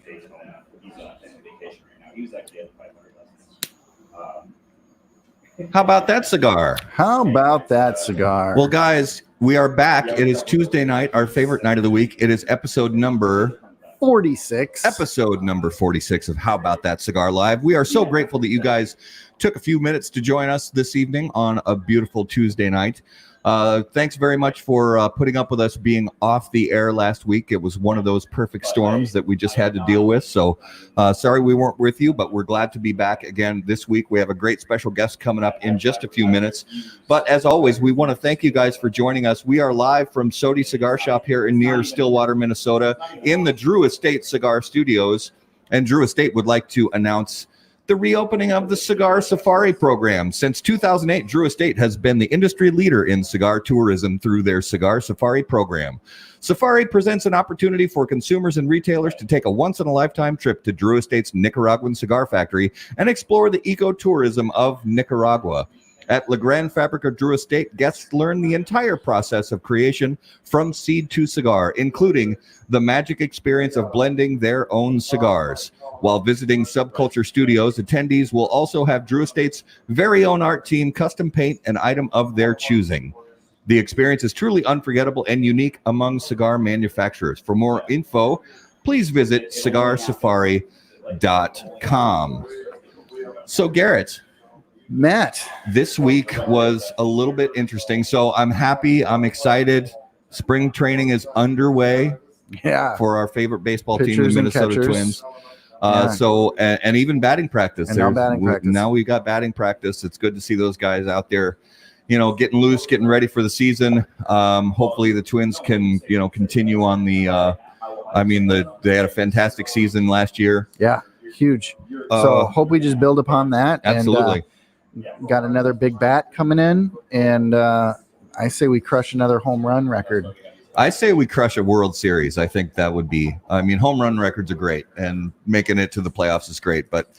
He's on vacation right now. He was actually at 500 lessons. How about that cigar? How about that cigar? Well, guys, we are back. It is Tuesday night, our favorite night of the week. It is episode number 46. Episode number 46 of How About That Cigar Live. We are so grateful that you guys took a few minutes to join us this evening on a beautiful Tuesday night. Thanks very much for putting up with us being off the air last week. It was one of those perfect storms that we just had to deal with. So sorry we weren't with you, but we're glad to be back again this week. We have a great special guest coming up in just a few minutes. But as always, we want to thank you guys for joining us. We are live from Sodi Cigar Shop here in near Stillwater, Minnesota, in the Drew Estate Cigar Studios. And Drew Estate would like to announce the reopening of the Cigar Safari program. Since 2008, Drew Estate has been the industry leader in cigar tourism through their Cigar Safari program. Safari presents an opportunity for consumers and retailers to take a once-in-a-lifetime trip to Drew Estate's Nicaraguan cigar factory and explore the ecotourism of Nicaragua. At La Gran Fabrica Drew Estate, guests learn the entire process of creation from seed to cigar, including the magic experience of blending their own cigars. While visiting Subculture Studios, attendees will also have Drew Estate's very own art team custom paint an item of their choosing. The experience is truly unforgettable and unique among cigar manufacturers. For more info, please visit cigarsafari.com. So, Garrett, Matt, this week was a little bit interesting. So I'm happy. I'm excited. Spring training is underway. Yeah. For our favorite baseball team, Pitchers the and Minnesota catchers. Twins. Yeah. So even batting practice. And now batting practice. Now we got batting practice. It's good to see those guys out there, getting loose, getting ready for the season. Hopefully the Twins can, continue on the. They had a fantastic season last year. Yeah, huge. So hope we just build upon that. Absolutely. And, got another big bat coming in, and I say we crush another home run record. I say we crush a World Series. I think that would be, home run records are great and making it to the playoffs is great. But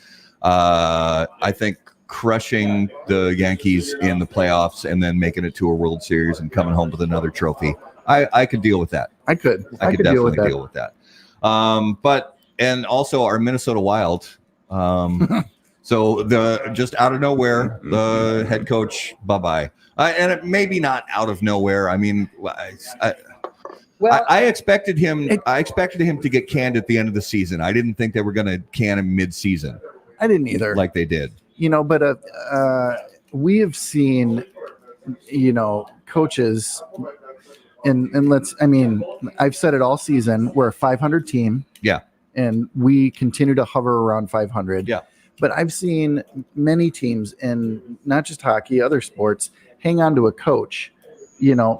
I think crushing the Yankees in the playoffs and then making it to a World Series and coming home with another trophy, I could deal with that. I could definitely deal with that. And also our Minnesota Wild. So just out of nowhere, the head coach, bye-bye. And it maybe not out of nowhere. I expected him. I expected him to get canned at the end of the season. I didn't think they were going to can him mid-season. I didn't either, like they did. But we have seen, coaches, and I've said it all season. We're a 500 team. Yeah, and we continue to hover around 500. Yeah, but I've seen many teams, in not just hockey, other sports, hang on to a coach,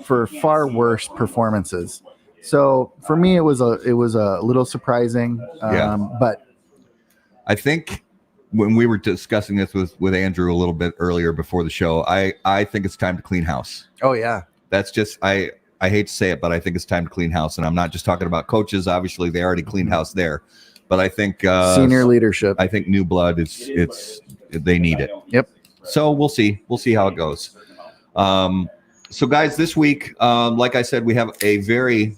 for far worse performances. So for me, it was a little surprising. But I think when we were discussing this with Andrew a little bit earlier before the show, I think it's time to clean house. Oh yeah, that's just I hate to say it, but I think it's time to clean house, and I'm not just talking about coaches. Obviously, they already cleaned house there, but I think senior leadership. I think new blood they need it. Yep. So we'll see how it goes. So guys, this week, like I said, we have a very,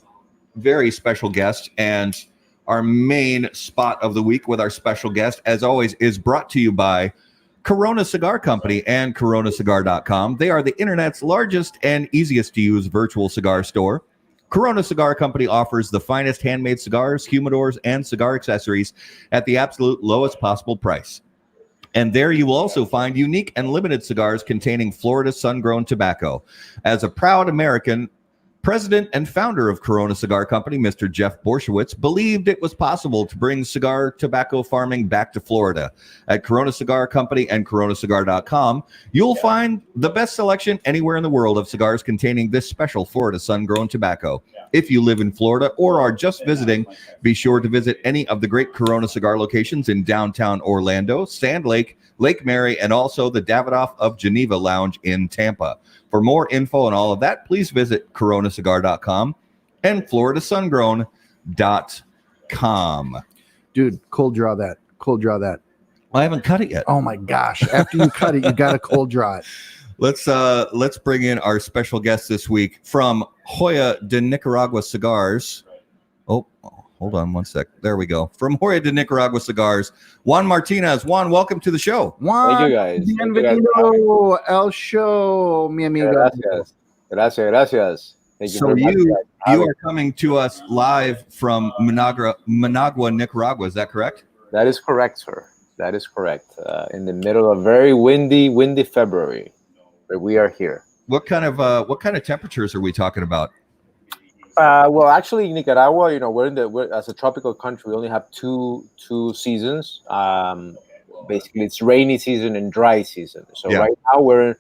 very special guest, and our main spot of the week with our special guest, as always, is brought to you by Corona Cigar Company and coronacigar.com. They are the internet's largest and easiest to use virtual cigar store. Corona Cigar Company offers the finest handmade cigars, humidors, and cigar accessories at the absolute lowest possible price. And there you will also find unique and limited cigars containing Florida sun-grown tobacco. As a proud American, president and founder of Corona Cigar Company, Mr. Jeff Borshowitz, believed it was possible to bring cigar tobacco farming back to Florida. At Corona Cigar Company and coronacigar.com, you'll find the best selection anywhere in the world of cigars containing this special Florida sun-grown tobacco. If you live in Florida or are just visiting, be sure to visit any of the great Corona Cigar locations in downtown Orlando, Sand Lake, Lake Mary, and also the Davidoff of Geneva Lounge in Tampa. For more info on all of that, please visit coronacigar.com and floridasungrown.com. Dude, cold draw that. I haven't cut it yet. Oh my gosh. After you cut it, you got to cold draw it. Let's bring in our special guest this week from Joya de Nicaragua Cigars. Oh, hold on one sec. There we go. From Joya de Nicaragua Cigars, Juan Martinez. Juan, welcome to the show. Juan, Thank you, guys. bienvenido al show, mi amigo. Gracias. Thank you So very much. you are coming to us live from Managua, Nicaragua. Is that correct? That is correct, sir. That is correct. In the middle of very windy February, but we are here. What kind of temperatures are we talking about? Well, actually, in Nicaragua, we're as a tropical country, we only have two seasons. Basically, it's rainy season and dry season. So right now we're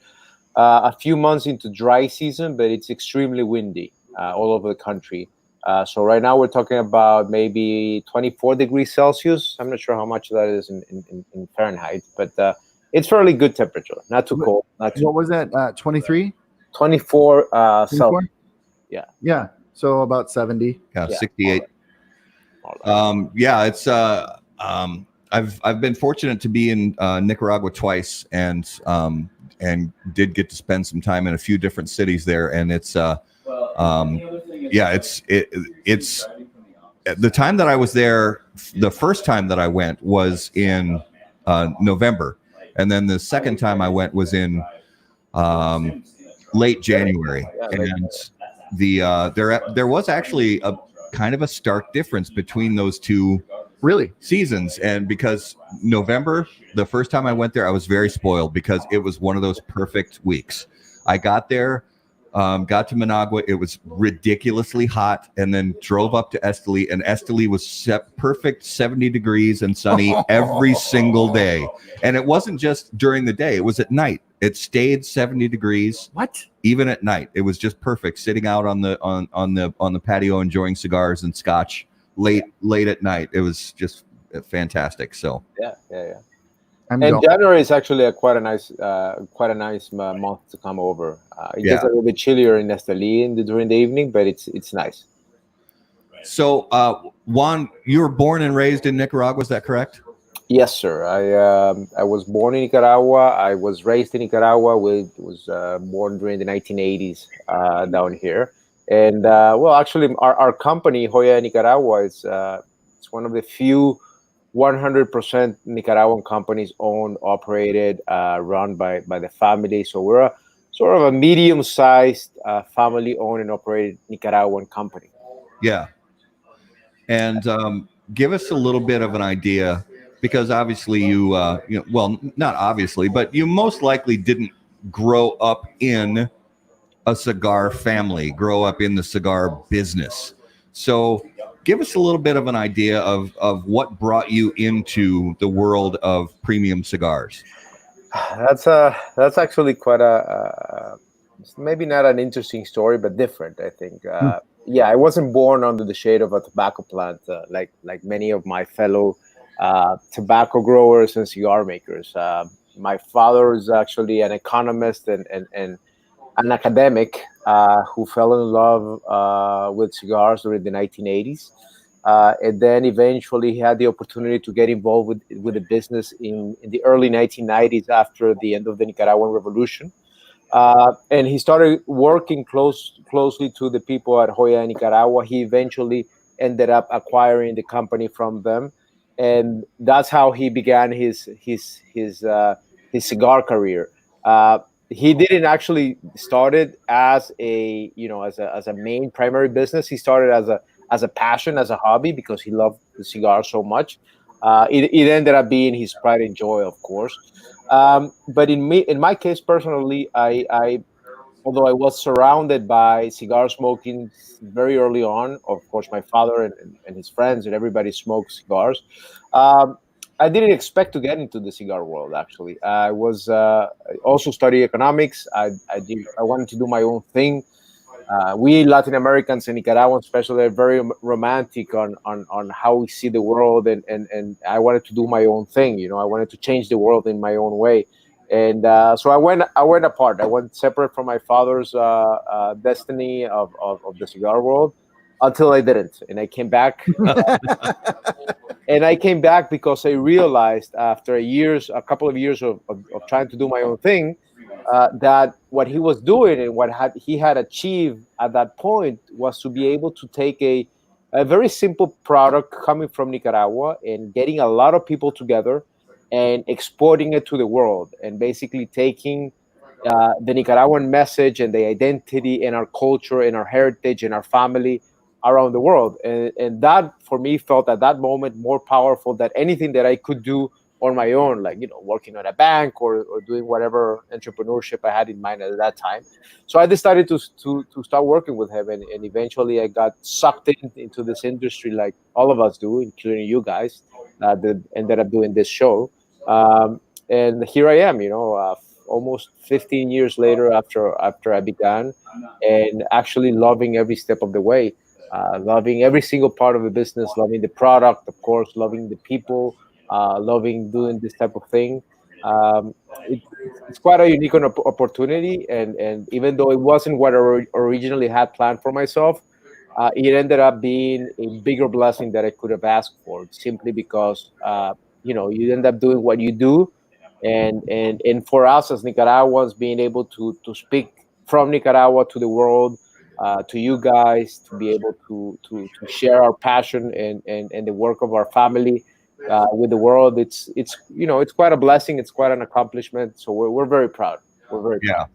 a few months into dry season, but it's extremely windy all over the country. So right now we're talking about maybe 24 degrees Celsius. I'm not sure how much that is in Fahrenheit, but it's fairly good temperature. Not too cold. Not too What was that? 23? 24 Celsius. Yeah. Yeah. So about 70. Yeah, 68. It's I've been fortunate to be in Nicaragua twice, and did get to spend some time in a few different cities there, and it's it's the time that I was there. The first time that I went was in November, and then the second time I went was in late January, and there was actually a kind of a stark difference between those two seasons. And because November, the first time I went there, I was very spoiled because it was one of those perfect weeks. I got there, got to Managua, it was ridiculously hot, and then drove up to Esteli, and Esteli was perfect 70 degrees and sunny every single day. And it wasn't just during the day, it was at night. It stayed 70 degrees. What? Even at night, it was just perfect. Sitting out on the patio, enjoying cigars and scotch late at night. It was just fantastic. So yeah. And January is actually quite a nice month to come over. It gets a little bit chillier in Esteli during the evening, but it's nice. So, Juan, you were born and raised in Nicaragua, is that correct? Yes, sir. I was born in Nicaragua. I was raised in Nicaragua. Was born during the 1980s down here. And actually, our company, Joya de Nicaragua, it's one of the few 100% Nicaraguan companies owned, operated, run by the family. So we're a sort of a medium-sized family-owned and operated Nicaraguan company. Yeah. And give us a little bit of an idea, because obviously not obviously, but you most likely didn't grow up in a cigar family, grow up in the cigar business. So give us a little bit of an idea of what brought you into the world of premium cigars. That's actually quite maybe not an interesting story, but different, I think. I wasn't born under the shade of a tobacco plant like many of my fellow tobacco growers and cigar makers. My father is actually an economist and an academic who fell in love with cigars during the 1980s. And then eventually he had the opportunity to get involved with the business in the early 1990s after the end of the Nicaraguan Revolution. And he started working closely to the people at Joya de Nicaragua. He eventually ended up acquiring the company from them. And that's how he began his cigar career. He didn't actually start it as a main primary business. He started as a passion, as a hobby, because he loved the cigar so much. It ended up being his pride and joy, of course. But in my case personally, although I was surrounded by cigar smoking very early on, of course, my father and his friends and everybody smoked cigars. I didn't expect to get into the cigar world. Actually, I was also studying economics. I wanted to do my own thing. We Latin Americans and Nicaraguans, especially, are very romantic on how we see the world, and I wanted to do my own thing. I wanted to change the world in my own way, and so I went apart. I went separate from my father's destiny of the cigar world until I didn't, and I came back. And I came back because I realized after a couple of years of trying to do my own thing, that what he was doing and what he had achieved at that point was to be able to take a a very simple product coming from Nicaragua and getting a lot of people together and exporting it to the world, and basically taking the Nicaraguan message and the identity and our culture and our heritage and our family around the world. And that, for me, felt at that moment more powerful than anything that I could do on my own, like, working at a bank or doing whatever entrepreneurship I had in mind at that time. So I decided to start working with him, and eventually I got sucked into this industry, like all of us do, including you guys, that ended up doing this show. And here I am, almost 15 years later after I began, and actually loving every step of the way, loving every single part of the business, loving the product, of course, loving the people, loving doing this type of thing. Um, it, it's quite a unique opportunity, and even though it wasn't what I originally had planned for myself, it ended up being a bigger blessing that I could have asked for, simply because you end up doing what you do, and for us as Nicaraguans, being able to speak from Nicaragua to the world, to you guys, to be able to share our passion and the work of our family with the world, it's quite a blessing. It's quite an accomplishment. So we're very proud. We're very proud.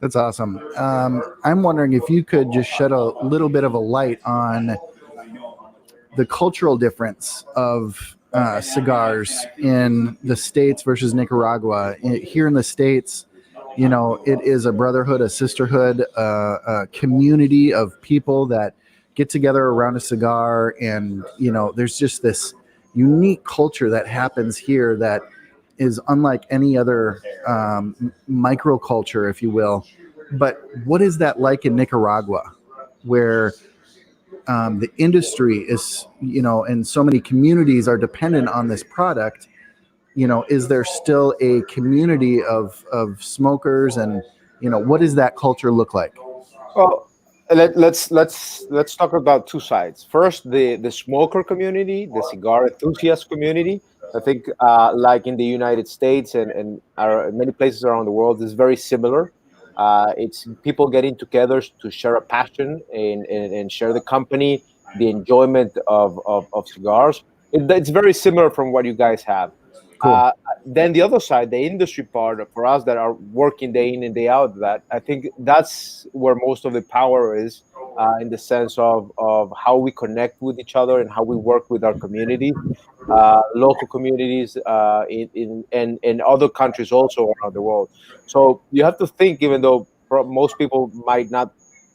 That's awesome. I'm wondering if you could just shed a little bit of a light on the cultural difference of cigars in the States versus Nicaragua. Here in the States, it is a brotherhood, a sisterhood, a community of people that get together around a cigar. And, there's just this unique culture that happens here that is unlike any other microculture, if you will. But what is that like in Nicaragua, where the industry is, and so many communities are dependent on this product? Is there still a community of smokers, and what does that culture look like? Well, let's talk about two sides. First, the smoker community, the cigar enthusiast community. I think, like in the United States and many places around the world, is very similar. It's people getting together to share a passion and share the company, the enjoyment of cigars. It's very similar from what you guys have. Cool. Then the other side, the industry part, for us that are working day in and day out, that I think that's where most of the power is, in the sense of how we connect with each other and how we work with our communities, local communities, in other countries also around the world. So you have to think, even though most people might not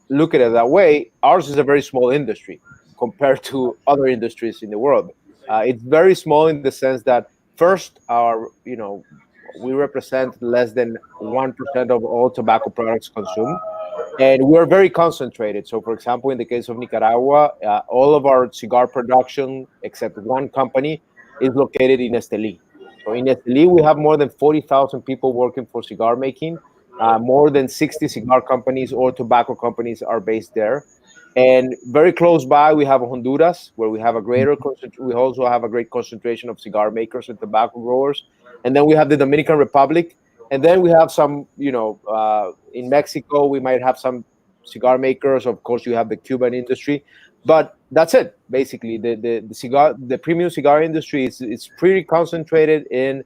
look at it that way, ours is a very small industry compared to other industries in the world. It's very small in the sense that, first, we represent less than 1% of all tobacco products consumed, and we're very concentrated. So, for example, in the case of Nicaragua, all of our cigar production, except one company, is located in Esteli. So in Esteli, we have more than 40,000 people working for cigar making. More than 60 cigar companies or tobacco companies are based there. And very close by, we have Honduras, where we have we also have a great concentration of cigar makers and tobacco growers. And then we have the Dominican Republic. And then we have some, in Mexico, we might have some cigar makers. Of course, you have the Cuban industry. But that's it. Basically, the premium cigar industry is pretty concentrated in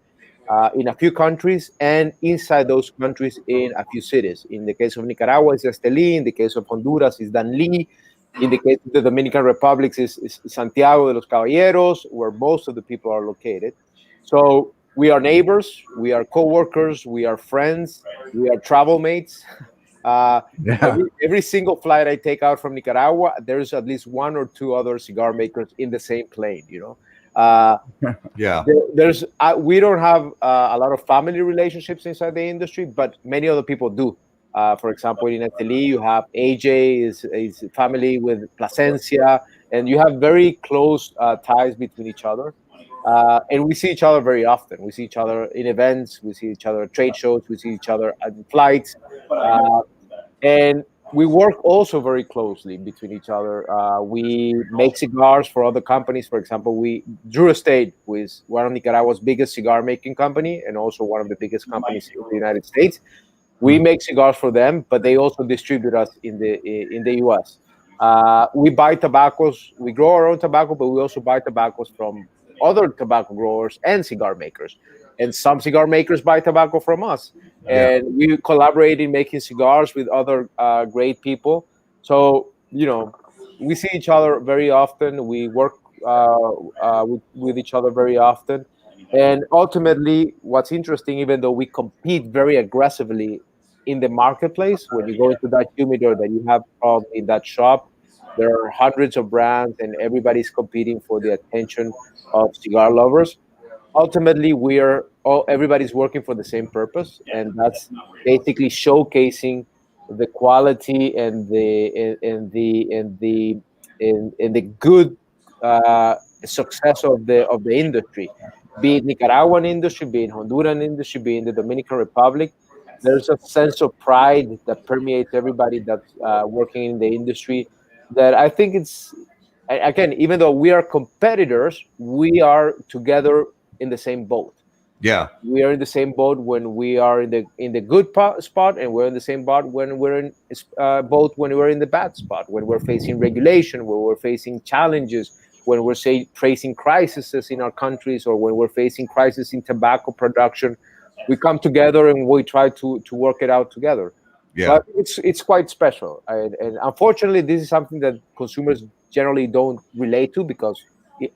a few countries, and inside those countries in a few cities. In the case of Nicaragua, it's Esteli. In the case of Honduras, it's Danlí. In the case of the Dominican Republic, is Santiago de los Caballeros, where most of the people are located. So we are neighbors, we are co-workers, we are friends, we are travel mates. Every single flight I take out from Nicaragua, there's at least one or two other cigar makers in the same plane, we don't have a lot of family relationships inside the industry, but many other people do. For example, in Esteli, you have AJ is family with Plasencia, and you have very close ties between each other. And we see each other very often. We see each other in events, we see each other at trade shows, we see each other at flights, and we work also very closely between each other. We make cigars for other companies. For example, Drew Estate, who is one of Nicaragua's biggest cigar making company and also one of the biggest companies in the United States. We make cigars for them, but they also distribute us in the U.S. We buy tobaccos. We grow our own tobacco, but we also buy tobaccos from other tobacco growers and cigar makers. And some cigar makers buy tobacco from us. Yeah. And we collaborate in making cigars with other great people. So, we see each other very often. We work with each other very often. And ultimately, what's interesting, even though we compete very aggressively in the marketplace, when you go into that humidor that you have probably in that shop, there are hundreds of brands and everybody's competing for the attention of cigar lovers. Ultimately, everybody's working for the same purpose, and that's basically showcasing the quality and the good success of the industry, be it Nicaraguan industry, be it Honduran industry, be it the Dominican Republic. There's a sense of pride that permeates everybody that's working in the industry. That I think again, even though we are competitors, we are together in the same boat. Yeah. We are in the same boat when we are in the good spot, and we're in the same boat when we're in boat when we're in the bad spot, when we're facing regulation, when we're facing challenges, when we're facing crises in our countries, or when we're facing crisis in tobacco production. We come together and we try to work it out together. Yeah. But it's quite special, and unfortunately, this is something that consumers generally don't relate to, because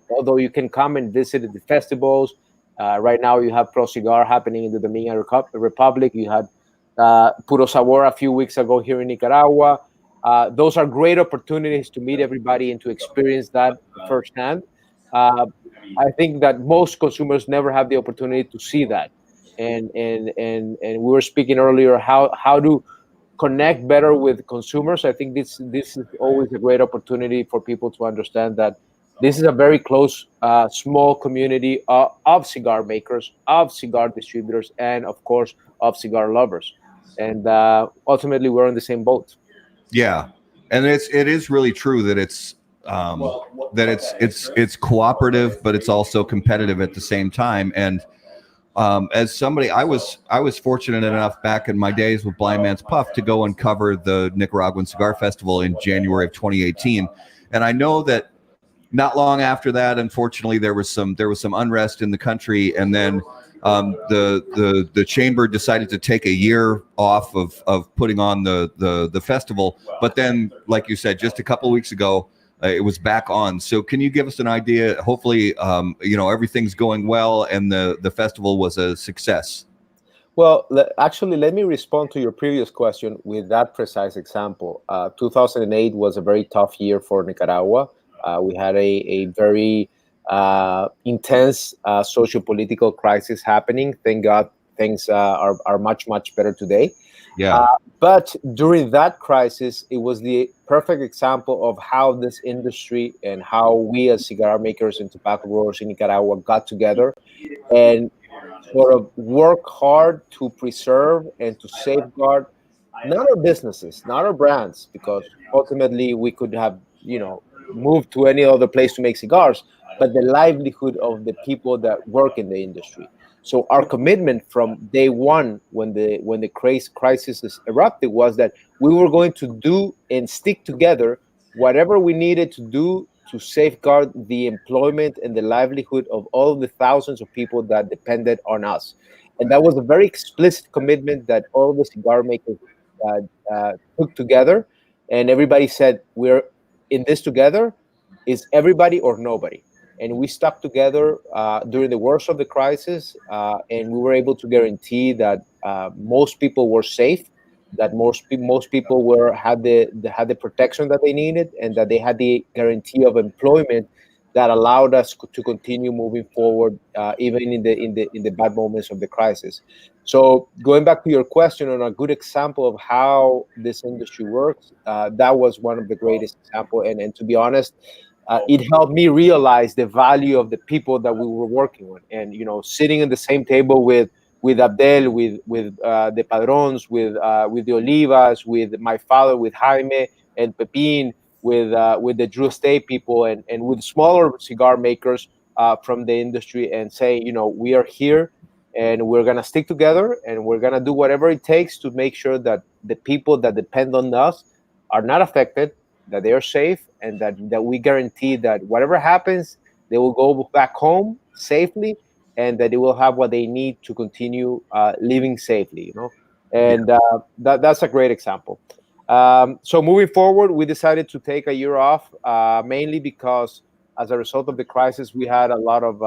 although you can come and visit the festivals, right now you have Pro Cigar happening in the Dominican Republic. You had Puro Sabor a few weeks ago here in Nicaragua. Those are great opportunities to meet everybody and to experience that firsthand. Uh, I think that most consumers never have the opportunity to see that, and we were speaking earlier how to connect better with consumers. I think this is always a great opportunity for people to understand that this is a very close, small community of cigar makers, of cigar distributors, and of course of cigar lovers. And ultimately, we're in the same boat. Yeah, and it is really true that it's cooperative, but it's also competitive at the same time. And as somebody, I was fortunate enough back in my days with Blind Man's Puff to go and cover the Nicaraguan Cigar Festival in January of 2018, and I know that not long after that, unfortunately, there was some unrest in the country, and then the chamber decided to take a year off of putting on the festival. But then, like you said, just a couple of weeks ago, it was back on. So can you give us an idea? Hopefully, everything's going well and the festival was a success. Well, actually, let me respond to your previous question with that precise example. 2008 was a very tough year for Nicaragua. We had a very intense socio-political crisis happening. Thank God things are much, much better today. Yeah. But during that crisis, it was the perfect example of how this industry and how we as cigar makers and tobacco growers in Nicaragua got together and sort of work hard to preserve and to safeguard not our businesses, not our brands, because ultimately we could have, moved to any other place to make cigars, but the livelihood of the people that work in the industry. So our commitment from day one, when the crisis erupted, was that we were going to do and stick together whatever we needed to do to safeguard the employment and the livelihood of all the thousands of people that depended on us. And that was a very explicit commitment that all the cigar makers took together, and everybody said, we're in this together. Is everybody or nobody? And we stuck together during the worst of the crisis, and we were able to guarantee that most people were safe, that most people had the protection that they needed, and that they had the guarantee of employment that allowed us to continue moving forward, even in the bad moments of the crisis. So going back to your question on a good example of how this industry works, that was one of the greatest examples. And to be honest, it helped me realize the value of the people that we were working with, and sitting at the same table with Abdel, with the Padrones, with the Olivas, with my father, with Jaime and Pepin, with the Drew Estate people, and with smaller cigar makers from the industry, and say, we are here, and we're gonna stick together, and we're gonna do whatever it takes to make sure that the people that depend on us are not affected, that they are safe, and that we guarantee that whatever happens, they will go back home safely, and that they will have what they need to continue living safely. And that's a great example. So moving forward, we decided to take a year off, mainly because as a result of the crisis, we had a lot of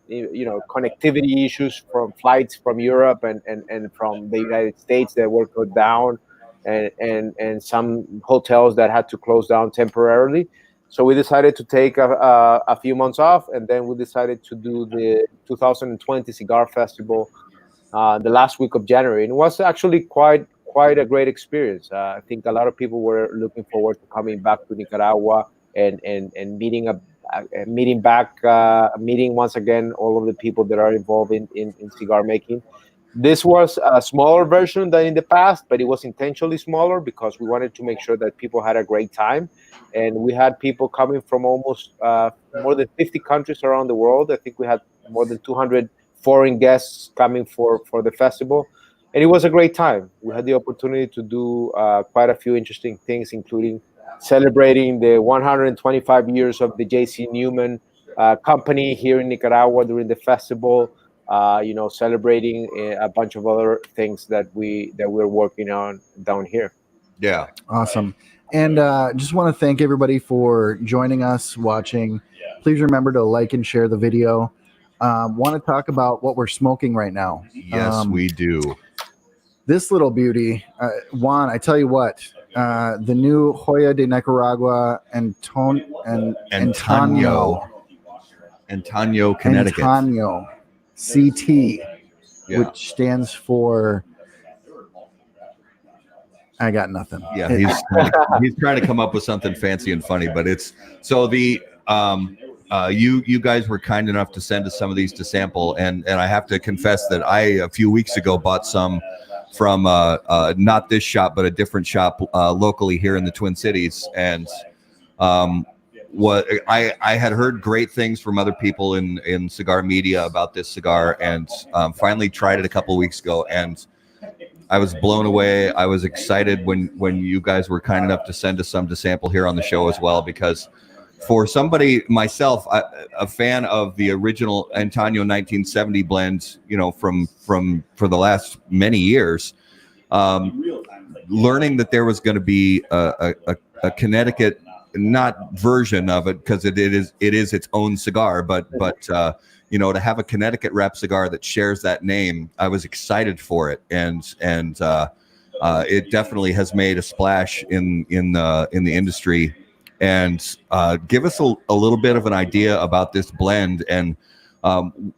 connectivity issues from flights from Europe and from the United States that were put down, and some hotels that had to close down temporarily. So we decided to take a few months off, and then we decided to do the 2020 Cigar Festival the last week of January. And it was actually quite a great experience. I think a lot of people were looking forward to coming back to Nicaragua and meeting once again all of the people that are involved in cigar making. This was a smaller version than in the past, but it was intentionally smaller because we wanted to make sure that people had a great time. And we had people coming from almost more than 50 countries around the world. I think we had more than 200 foreign guests coming for the festival. And it was a great time. We had the opportunity to do quite a few interesting things, including celebrating the 125 years of the J.C. Newman company here in Nicaragua during the festival. Celebrating a bunch of other things that we're working on down here. Yeah, awesome. And just want to thank everybody for joining us, watching. Please remember to like and share the video. Want to talk about what we're smoking right now? Yes, we do. This little beauty, Juan, I tell you what, the new Joya de Nicaragua Antonio, Connecticut. Antonio CT, which stands for, I got nothing. Yeah, he's trying to come up with something fancy and funny, but it's so the you guys were kind enough to send us some of these to sample, and I have to confess that I a few weeks ago bought some from not this shop but a different shop locally here in the Twin Cities, and what I had heard great things from other people in cigar media about this cigar, and finally tried it a couple of weeks ago, and I was blown away. I was excited when you guys were kind enough to send us some to sample here on the show as well, because for somebody myself, a fan of the original Antonio 1970 blend, from for the last many years, learning that there was going to be a Connecticut, not version of it, because it is its own cigar, but to have a Connecticut wrap cigar that shares that name, I was excited for it, and it definitely has made a splash in the industry. And give us a little bit of an idea about this blend and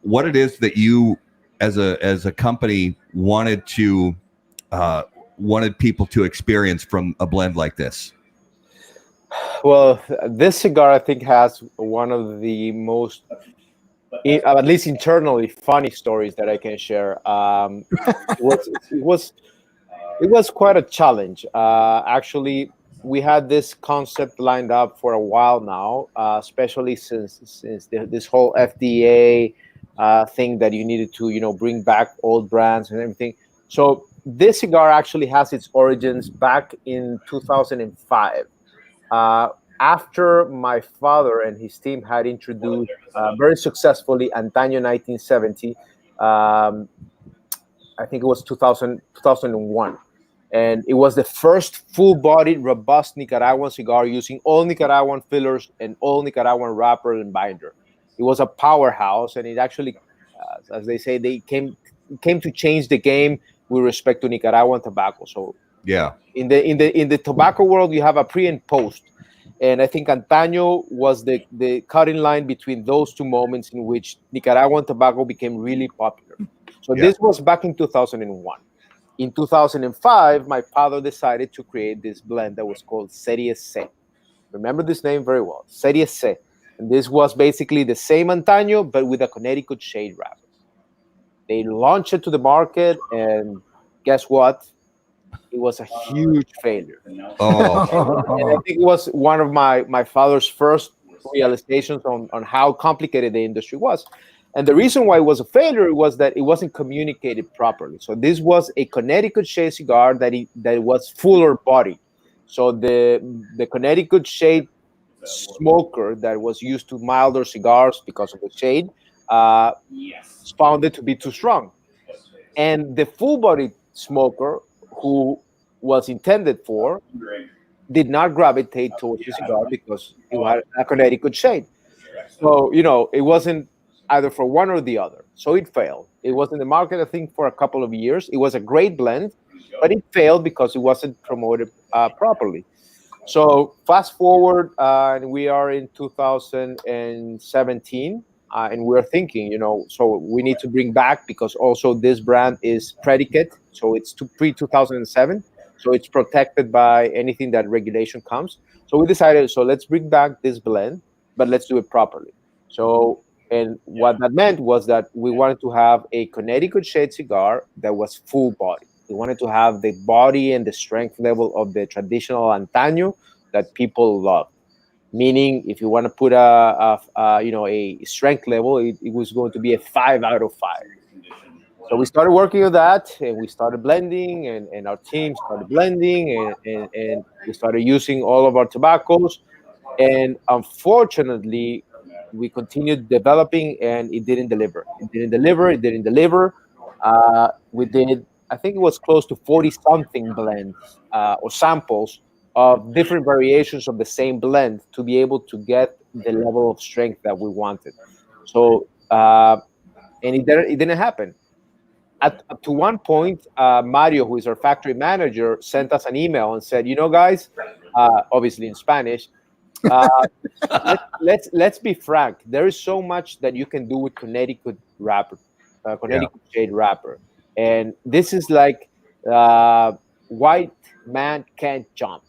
what it is that you, as a company, wanted people to experience from a blend like this. Well, this cigar, I think, has one of the most, at least internally, funny stories that I can share. It was quite a challenge. Actually, we had this concept lined up for a while now, especially since this whole FDA thing that you needed to bring back old brands and everything. So this cigar actually has its origins back in 2005. After my father and his team had introduced very successfully Antonio 1970, I think it was 2001. And it was the first full-bodied, robust Nicaraguan cigar using all Nicaraguan fillers and all Nicaraguan wrapper and binder. It was a powerhouse, and it actually, as they say, they came to change the game with respect to Nicaraguan tobacco. So yeah, in the tobacco world, you have a pre and post, and I think Antonio was the cutting line between those two moments in which Nicaraguan tobacco became really popular. So this was back in 2001. In 2005, my father decided to create this blend that was called Serie C. Remember this name very well, Serie C. And this was basically the same Antonio, but with a Connecticut Shade wrapper. They launched it to the market, and guess what? It was a huge failure. Oh. And I think it was one of my father's first realizations on how complicated the industry was. And the reason why it was a failure was that it wasn't communicated properly. So this was a Connecticut Shade cigar that was fuller body. So the Connecticut Shade smoker that was used to milder cigars because of the shade found it to be too strong. And the full-bodied smoker, who was intended for, did not gravitate towards the cigar because it had a Connecticut Shade. So, it wasn't either for one or the other. So it failed. It was in the market, I think, for a couple of years. It was a great blend, but it failed because it wasn't promoted properly. So fast forward, and we are in 2017, and we're thinking, so we need to bring back, because also this brand is predicate, so it's pre-2007, so it's protected by anything that regulation comes. So we decided, so let's bring back this blend, but let's do it properly. So, and what that meant was that we wanted to have a Connecticut Shade cigar that was full body. We wanted to have the body and the strength level of the traditional Antaño that people love. Meaning, if you want to put a strength level, it was going to be a 5 out of 5. So we started working on that, and we started blending, and our team started blending, and we started using all of our tobaccos. And unfortunately, we continued developing, and it didn't deliver. We did, I think it was close to 40-something blends or samples of different variations of the same blend to be able to get the level of strength that we wanted. So, and it didn't happen. To one point, Mario, who is our factory manager, sent us an email and said, guys, obviously in Spanish, let's be frank. There is so much that you can do with Connecticut Shade wrapper, and this is like white man can't jump.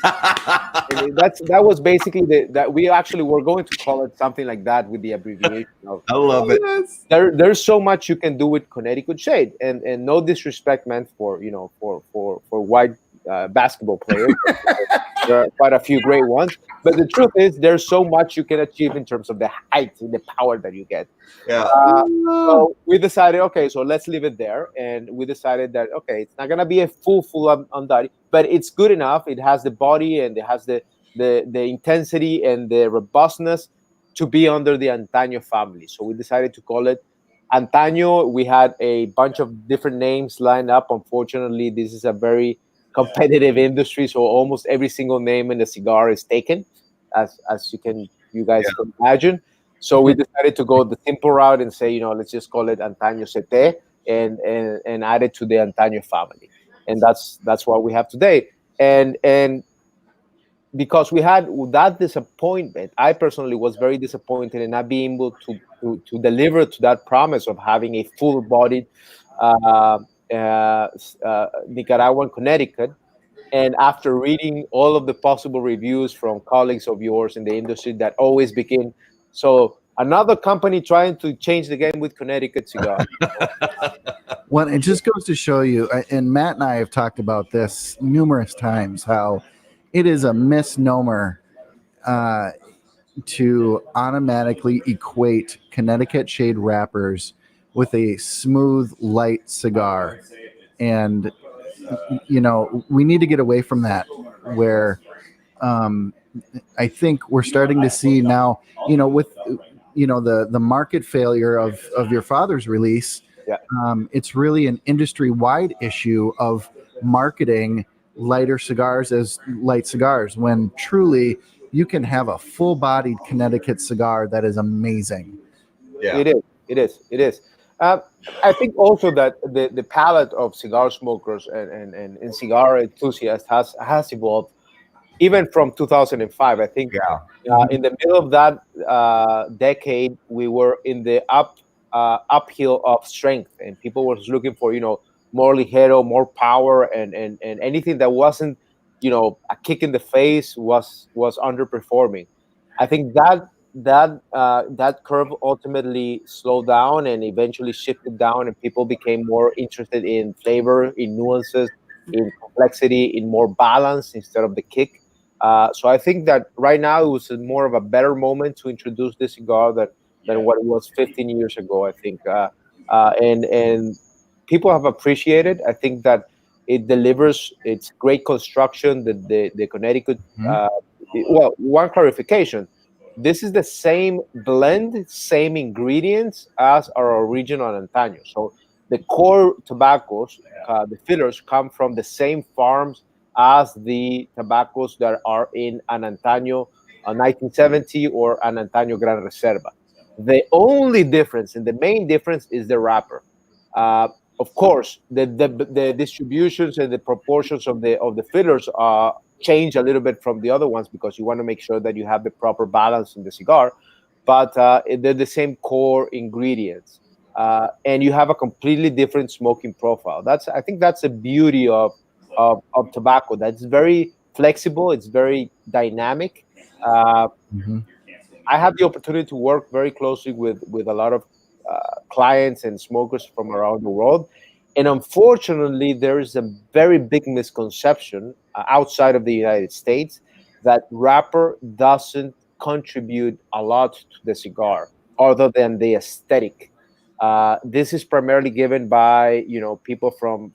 That was basically that we actually were going to call it something like that with the abbreviation of. I love it. There's so much you can do with Connecticut Shade, and no disrespect meant for white basketball players. There are quite a few great ones, but the truth is there's so much you can achieve in terms of the height and the power that you get. Yeah. So we decided, okay, so let's leave it there, and we decided that it's not gonna be a full on body, but it's good enough. It has the body, and it has the intensity and the robustness to be under the Antaño family. So we decided to call it Antaño. We had a bunch of different names lined up. Unfortunately, this is a very competitive industry, so almost every single name in the cigar is taken, as you guys can imagine. So we decided to go the simple route and say, let's just call it Antaño CT and add it to the Antaño family, and that's what we have today. And because we had that disappointment, I personally was very disappointed in not being able to deliver to that promise of having a full-bodied Nicaraguan Connecticut. And after reading all of the possible reviews from colleagues of yours in the industry that always begin, so another company trying to change the game with Connecticut cigar. Well, it just goes to show you, and Matt and I have talked about this numerous times, how it is a misnomer to automatically equate Connecticut Shade wrappers with a smooth, light cigar. And, we need to get away from that, where I think we're starting to see now, with, the market failure of your father's release. Yeah. It's really an industry-wide issue of marketing lighter cigars as light cigars, when truly you can have a full-bodied Connecticut cigar that is amazing. Yeah. It is. I think also that the palette of cigar smokers and cigar enthusiasts has evolved even from 2005. I think in the middle of that decade, we were in the uphill of strength, and people were looking for more ligero, more power, and anything that wasn't a kick in the face was underperforming. I think that curve ultimately slowed down and eventually shifted down, and people became more interested in flavor, in nuances, in complexity, in more balance instead of the kick. So I think that right now it was more of a better moment to introduce this cigar than what it was 15 years ago, I think. And people have appreciated. I think that It delivers. It's great construction. The Connecticut. Well, one clarification: this is the same blend, same ingredients as our original Antaño. So the core tobaccos, the fillers, come from the same farms as the tobaccos that are in an Antaño 1970 or an Antaño Gran Reserva. The only difference, and the main difference, is the wrapper. Of course, the distributions and the proportions of the fillers change a little bit from the other ones because you want to make sure that you have the proper balance in the cigar. But they're the same core ingredients, and you have a completely different smoking profile. I think that's the beauty of tobacco. That's very flexible. It's very dynamic. I have the opportunity to work very closely with a lot of clients and smokers from around the world. And unfortunately, there is a very big misconception outside of the United States that wrapper doesn't contribute a lot to the cigar other than the aesthetic. This is primarily given by people from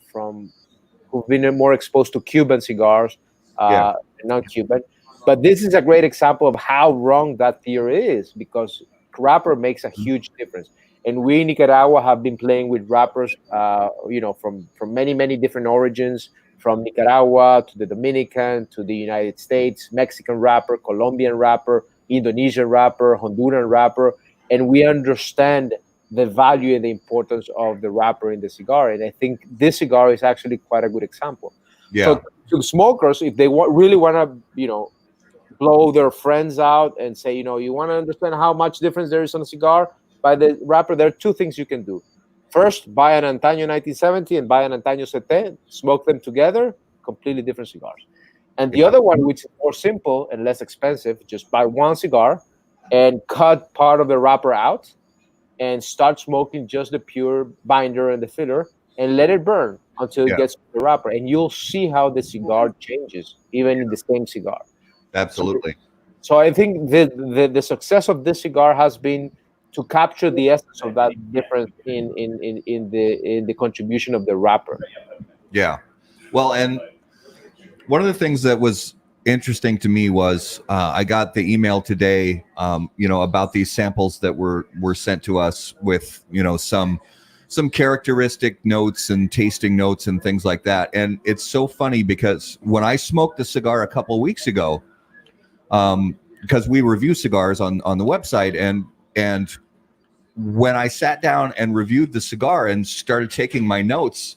who've been more exposed to Cuban cigars, non-Cuban. But this is a great example of how wrong that theory is, because wrapper makes a huge difference. And we in Nicaragua have been playing with wrappers, from many different origins, from Nicaragua to the Dominican to the United States, Mexican wrapper, Colombian wrapper, Indonesian wrapper, Honduran wrapper, and we understand the value and the importance of the wrapper in the cigar. And I think this cigar is actually quite a good example. Yeah. So to smokers, if they really want to, blow their friends out and say, you want to understand how much difference there is on a cigar by the wrapper, there are two things you can do. First, buy an Antaño 1970 and buy an Antaño Sete, smoke them together, completely different cigars. And the other one, which is more simple and less expensive, just buy one cigar and cut part of the wrapper out and start smoking just the pure binder and the filler and let it burn until it gets to the wrapper. And you'll see how the cigar changes, even in the same cigar. Absolutely. So I think the success of this cigar has been to capture the essence of that difference in the contribution of the wrapper. Yeah. Well, and one of the things that was interesting to me was I got the email today, about these samples that were sent to us with, some characteristic notes and tasting notes and things like that. And it's so funny because when I smoked the cigar a couple of weeks ago, because we review cigars on the website, and when I sat down and reviewed the cigar and started taking my notes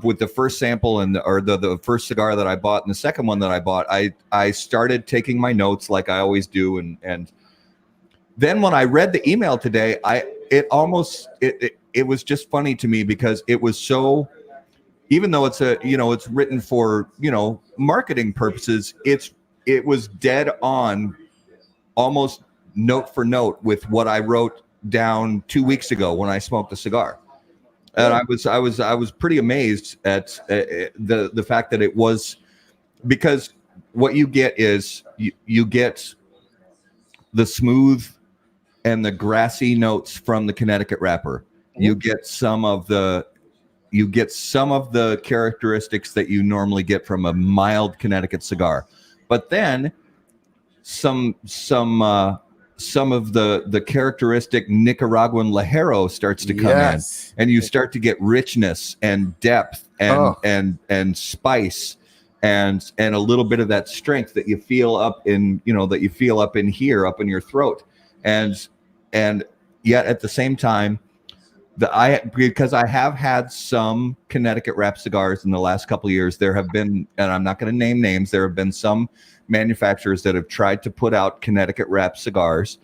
with the first sample or the first cigar that I bought and the second one that I bought, I started taking my notes like I always do, and then when I read the email today, it was just funny to me because it was so, even though it's it's written for marketing purposes, it was dead on, almost note for note with what I wrote down 2 weeks ago when I smoked the cigar. And I was pretty amazed at the fact that it was, because what you get is you get the smooth and the grassy notes from the Connecticut wrapper. You get some of the characteristics that you normally get from a mild Connecticut cigar, but then some of the characteristic Nicaraguan Ligero starts to come in, and you start to get richness and depth and spice and a little bit of that strength that you feel up in here, up in your throat, and yet at the same time, because I have had some Connecticut wrap cigars in the last couple of years, there have been, and I'm not going to name names, there have been some manufacturers that have tried to put out Connecticut wrap cigars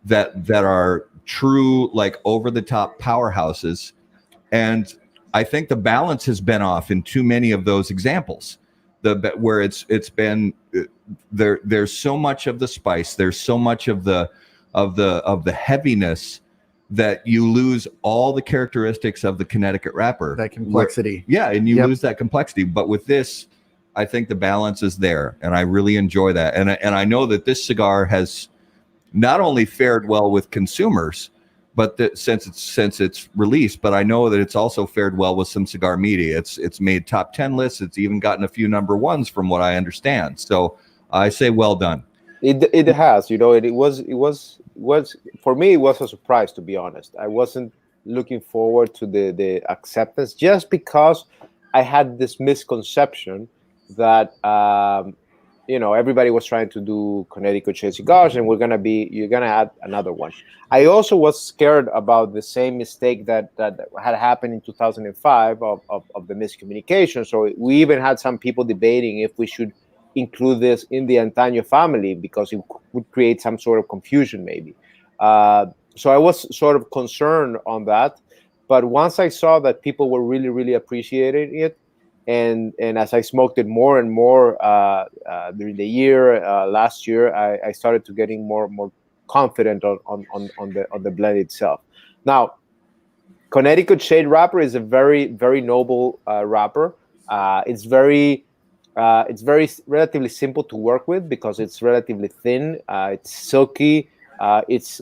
that are true, like over the top powerhouses, and I think the balance has been off in too many of those examples. Where it's been there's so much of the spice, there's so much of the heaviness that you lose all the characteristics of the Connecticut wrapper. That complexity. And you lose that complexity. But with this, I think the balance is there, and I really enjoy that. And I know that this cigar has not only fared well with consumers, but since it's released, but I know that it's also fared well with some cigar media. It's made top 10 lists. It's even gotten a few number ones from what I understand. So I say well done. It has, you know, it was for me, it was a surprise, to be honest. I wasn't looking forward to the acceptance, just because I had this misconception that you know, everybody was trying to do Connecticut Shade cigars, and you're gonna add another one. I also was scared about the same mistake that had happened in 2005 of the miscommunication. So we even had some people debating if we should include this in the Antaño family, because it would create some sort of confusion, maybe. So I was sort of concerned on that. But once I saw that people were really, really appreciating it, and as I smoked it more and more during the year, last year, I started to getting more confident on the blend itself. Now, Connecticut Shade wrapper is a very, very noble wrapper. It's very relatively simple to work with because it's relatively thin. It's silky. It's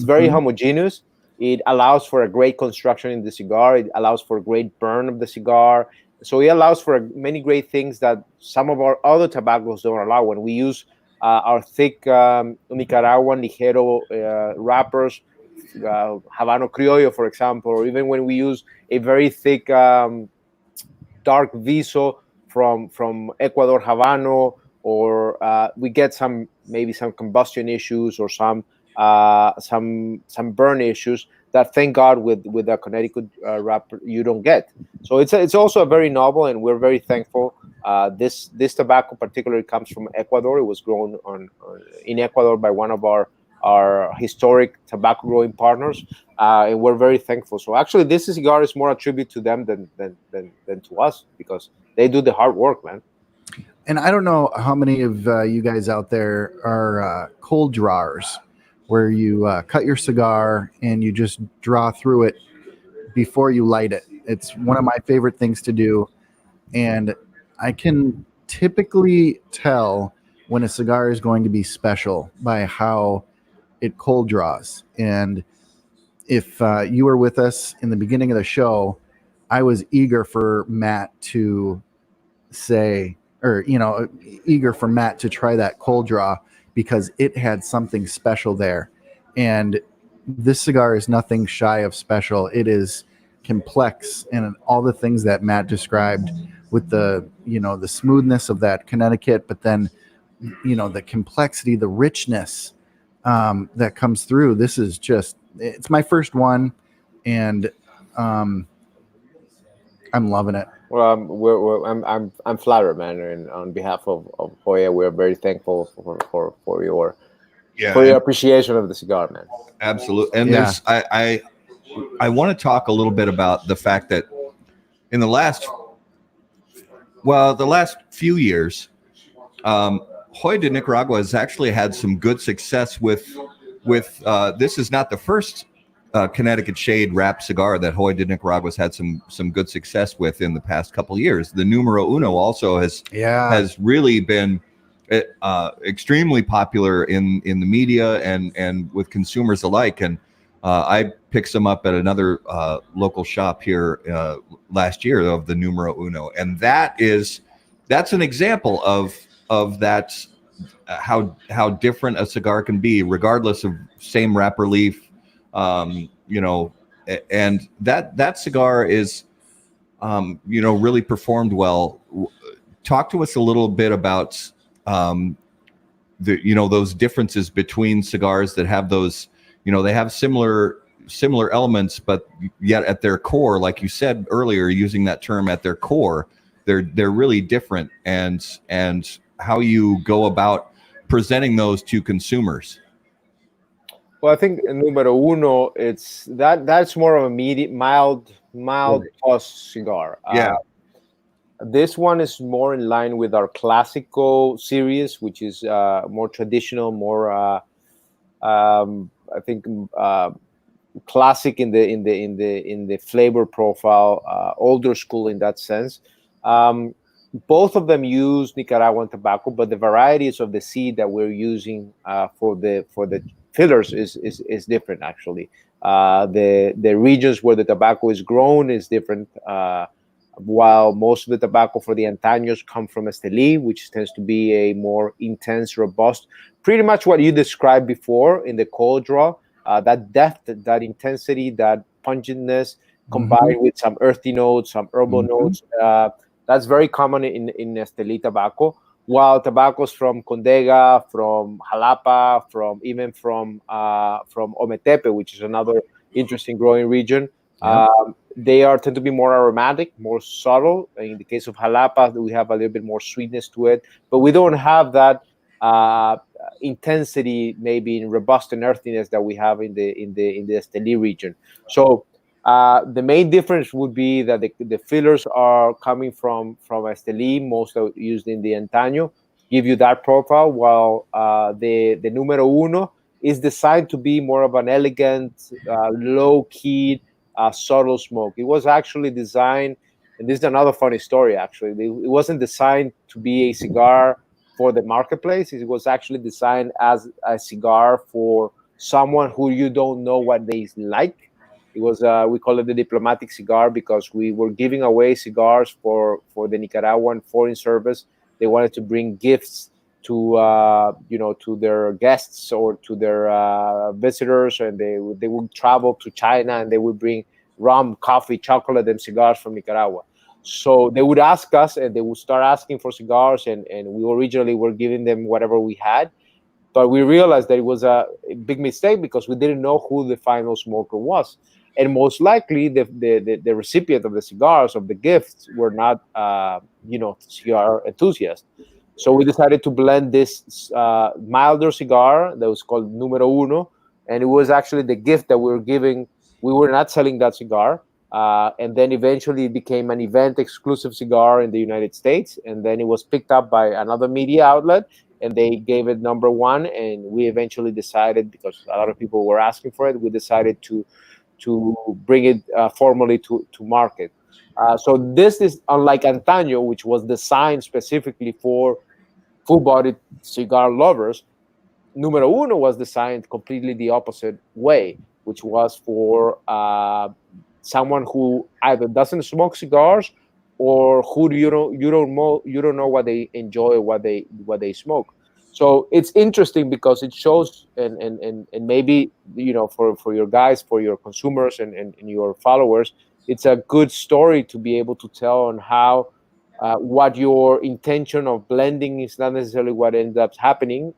very homogeneous. It allows for a great construction in the cigar. It allows for a great burn of the cigar. So it allows for many great things that some of our other tobaccos don't allow. When we use our thick Nicaraguan ligero wrappers, Habano Criollo, for example, or even when we use a very thick dark Viso from Ecuador Habano, or we get maybe some combustion issues or some burn issues that, thank God, with the Connecticut wrapper you don't get. So it's also a very novel, and we're very thankful. This tobacco particularly comes from Ecuador. It was grown in Ecuador by one of our historic tobacco growing partners, and we're very thankful. So actually, this cigar is more a tribute to them than to us, because they do the hard work, man. And I don't know how many of you guys out there are cold drawers, where you cut your cigar and you just draw through it before you light it. It's one of my favorite things to do. And I can typically tell when a cigar is going to be special by how it cold draws. And if you were with us in the beginning of the show, I was eager for Matt to say, or, you know, eager for Matt to try that cold draw, because it had something special there. And this cigar is nothing shy of special. It is complex, and all the things that Matt described, with the, you know, the smoothness of that Connecticut, but then, you know, the complexity, the richness that comes through. This is just, it's my first one, and I'm loving it. Well, I'm flattered, man, and on behalf of Joya, we're very thankful for your appreciation of the cigar, man. Absolutely. And there's I want to talk a little bit about the fact that in the last few years, Joya de Nicaragua has actually had some good success with this is not the first Connecticut Shade wrapped cigar that Joya de Nicaragua has had some good success with in the past couple of years. The Numero Uno also has really been extremely popular in the media and with consumers alike. And I picked some up at another local shop here last year of the Numero Uno, and that's an example of that, how different a cigar can be regardless of same wrapper leaf. You know, and that cigar is, you know, really performed well. Talk to us a little bit about, you know, those differences between cigars that have those, you know, they have similar elements, but yet at their core, like you said earlier, using that term, at their core, they're really different, and how you go about presenting those to consumers. Well, I think Numero Uno, that's more of a mild plus cigar. Yeah. This one is more in line with our Classico series, which is more traditional, more I think classic in the flavor profile, older school in that sense. Both of them use Nicaraguan tobacco, but the varieties of the seed that we're using for the fillers is different, actually. The regions where the tobacco is grown is different. While most of the tobacco for the Antaños come from Esteli, which tends to be a more intense, robust, pretty much what you described before in the cold draw, that depth, that intensity, that pungentness, combined with some earthy notes, some herbal notes. That's very common in Esteli tobacco. While tobaccos from Condega, from Jalapa, even from Ometepe, which is another interesting growing region, they tend to be more aromatic, more subtle. In the case of Jalapa, we have a little bit more sweetness to it, but we don't have that intensity, maybe in robust and earthiness that we have in the Esteli region. So the main difference would be that the fillers are coming from Esteli, most are used in the Antaño, give you that profile, while the Numero Uno is designed to be more of an elegant, low-key, subtle smoke. It was actually designed, and this is another funny story, actually. It wasn't designed to be a cigar for the marketplace. It was actually designed as a cigar for someone who you don't know what they like. It was we call it the diplomatic cigar because we were giving away cigars for the Nicaraguan Foreign Service. They wanted to bring gifts to to their guests or to their visitors, and they would travel to China and they would bring rum, coffee, chocolate, and cigars from Nicaragua. So they would ask us, and they would start asking for cigars, and we originally were giving them whatever we had. But we realized that it was a big mistake because we didn't know who the final smoker was. And most likely the recipient of the cigars, of the gifts, were not, cigar enthusiasts. So we decided to blend this milder cigar that was called Numero Uno. And it was actually the gift that we were giving. We were not selling that cigar. And then eventually it became an event exclusive cigar in the United States. And then it was picked up by another media outlet, and they gave it number one. And we eventually decided, because a lot of people were asking for it, we decided to bring it formally to market. So this is unlike Antaño, which was designed specifically for full-bodied cigar lovers. Numero Uno was designed completely the opposite way, which was for someone who either doesn't smoke cigars or who you don't know what they enjoy or what they smoke. So it's interesting because it shows, and maybe for your guys, for your consumers and your followers, it's a good story to be able to tell on how what your intention of blending is not necessarily what ends up happening.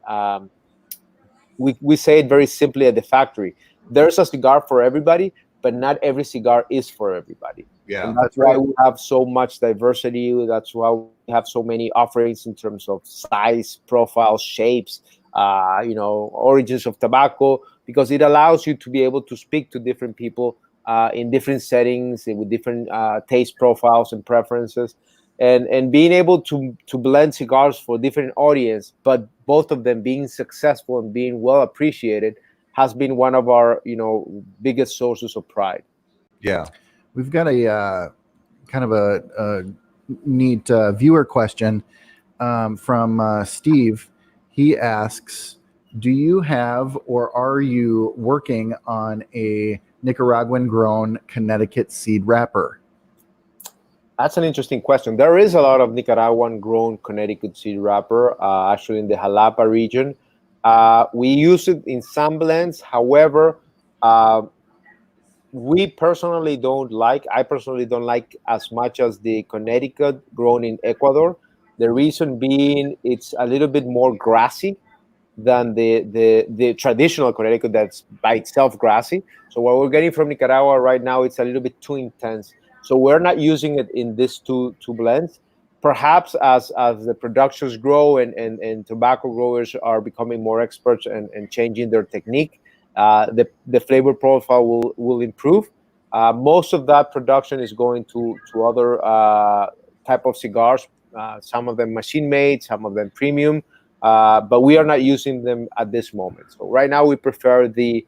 We say it very simply at the factory. There's a cigar for everybody, but not every cigar is for everybody. Yeah, and that's why we have so much diversity. That's why we have so many offerings in terms of size, profile, shapes, origins of tobacco, because it allows you to be able to speak to different people in different settings with different taste profiles and preferences, and being able to blend cigars for different audience, but both of them being successful and being well appreciated has been one of our biggest sources of pride. Yeah. We've got a kind of a neat viewer question from Steve. He asks, do you have or are you working on a Nicaraguan grown Connecticut seed wrapper? That's an interesting question. There is a lot of Nicaraguan grown Connecticut seed wrapper, actually in the Jalapa region. We use it in some blends. However, I personally don't like as much as the Connecticut grown in Ecuador. The reason being, it's a little bit more grassy than the traditional Connecticut that's by itself grassy. So what we're getting from Nicaragua right now, it's a little bit too intense. So we're not using it in these two blends. Perhaps as the productions grow and tobacco growers are becoming more experts and changing their technique, the flavor profile will improve. Most of that production is going to other type of cigars, some of them machine made, some of them premium, but we are not using them at this moment. So right now we prefer the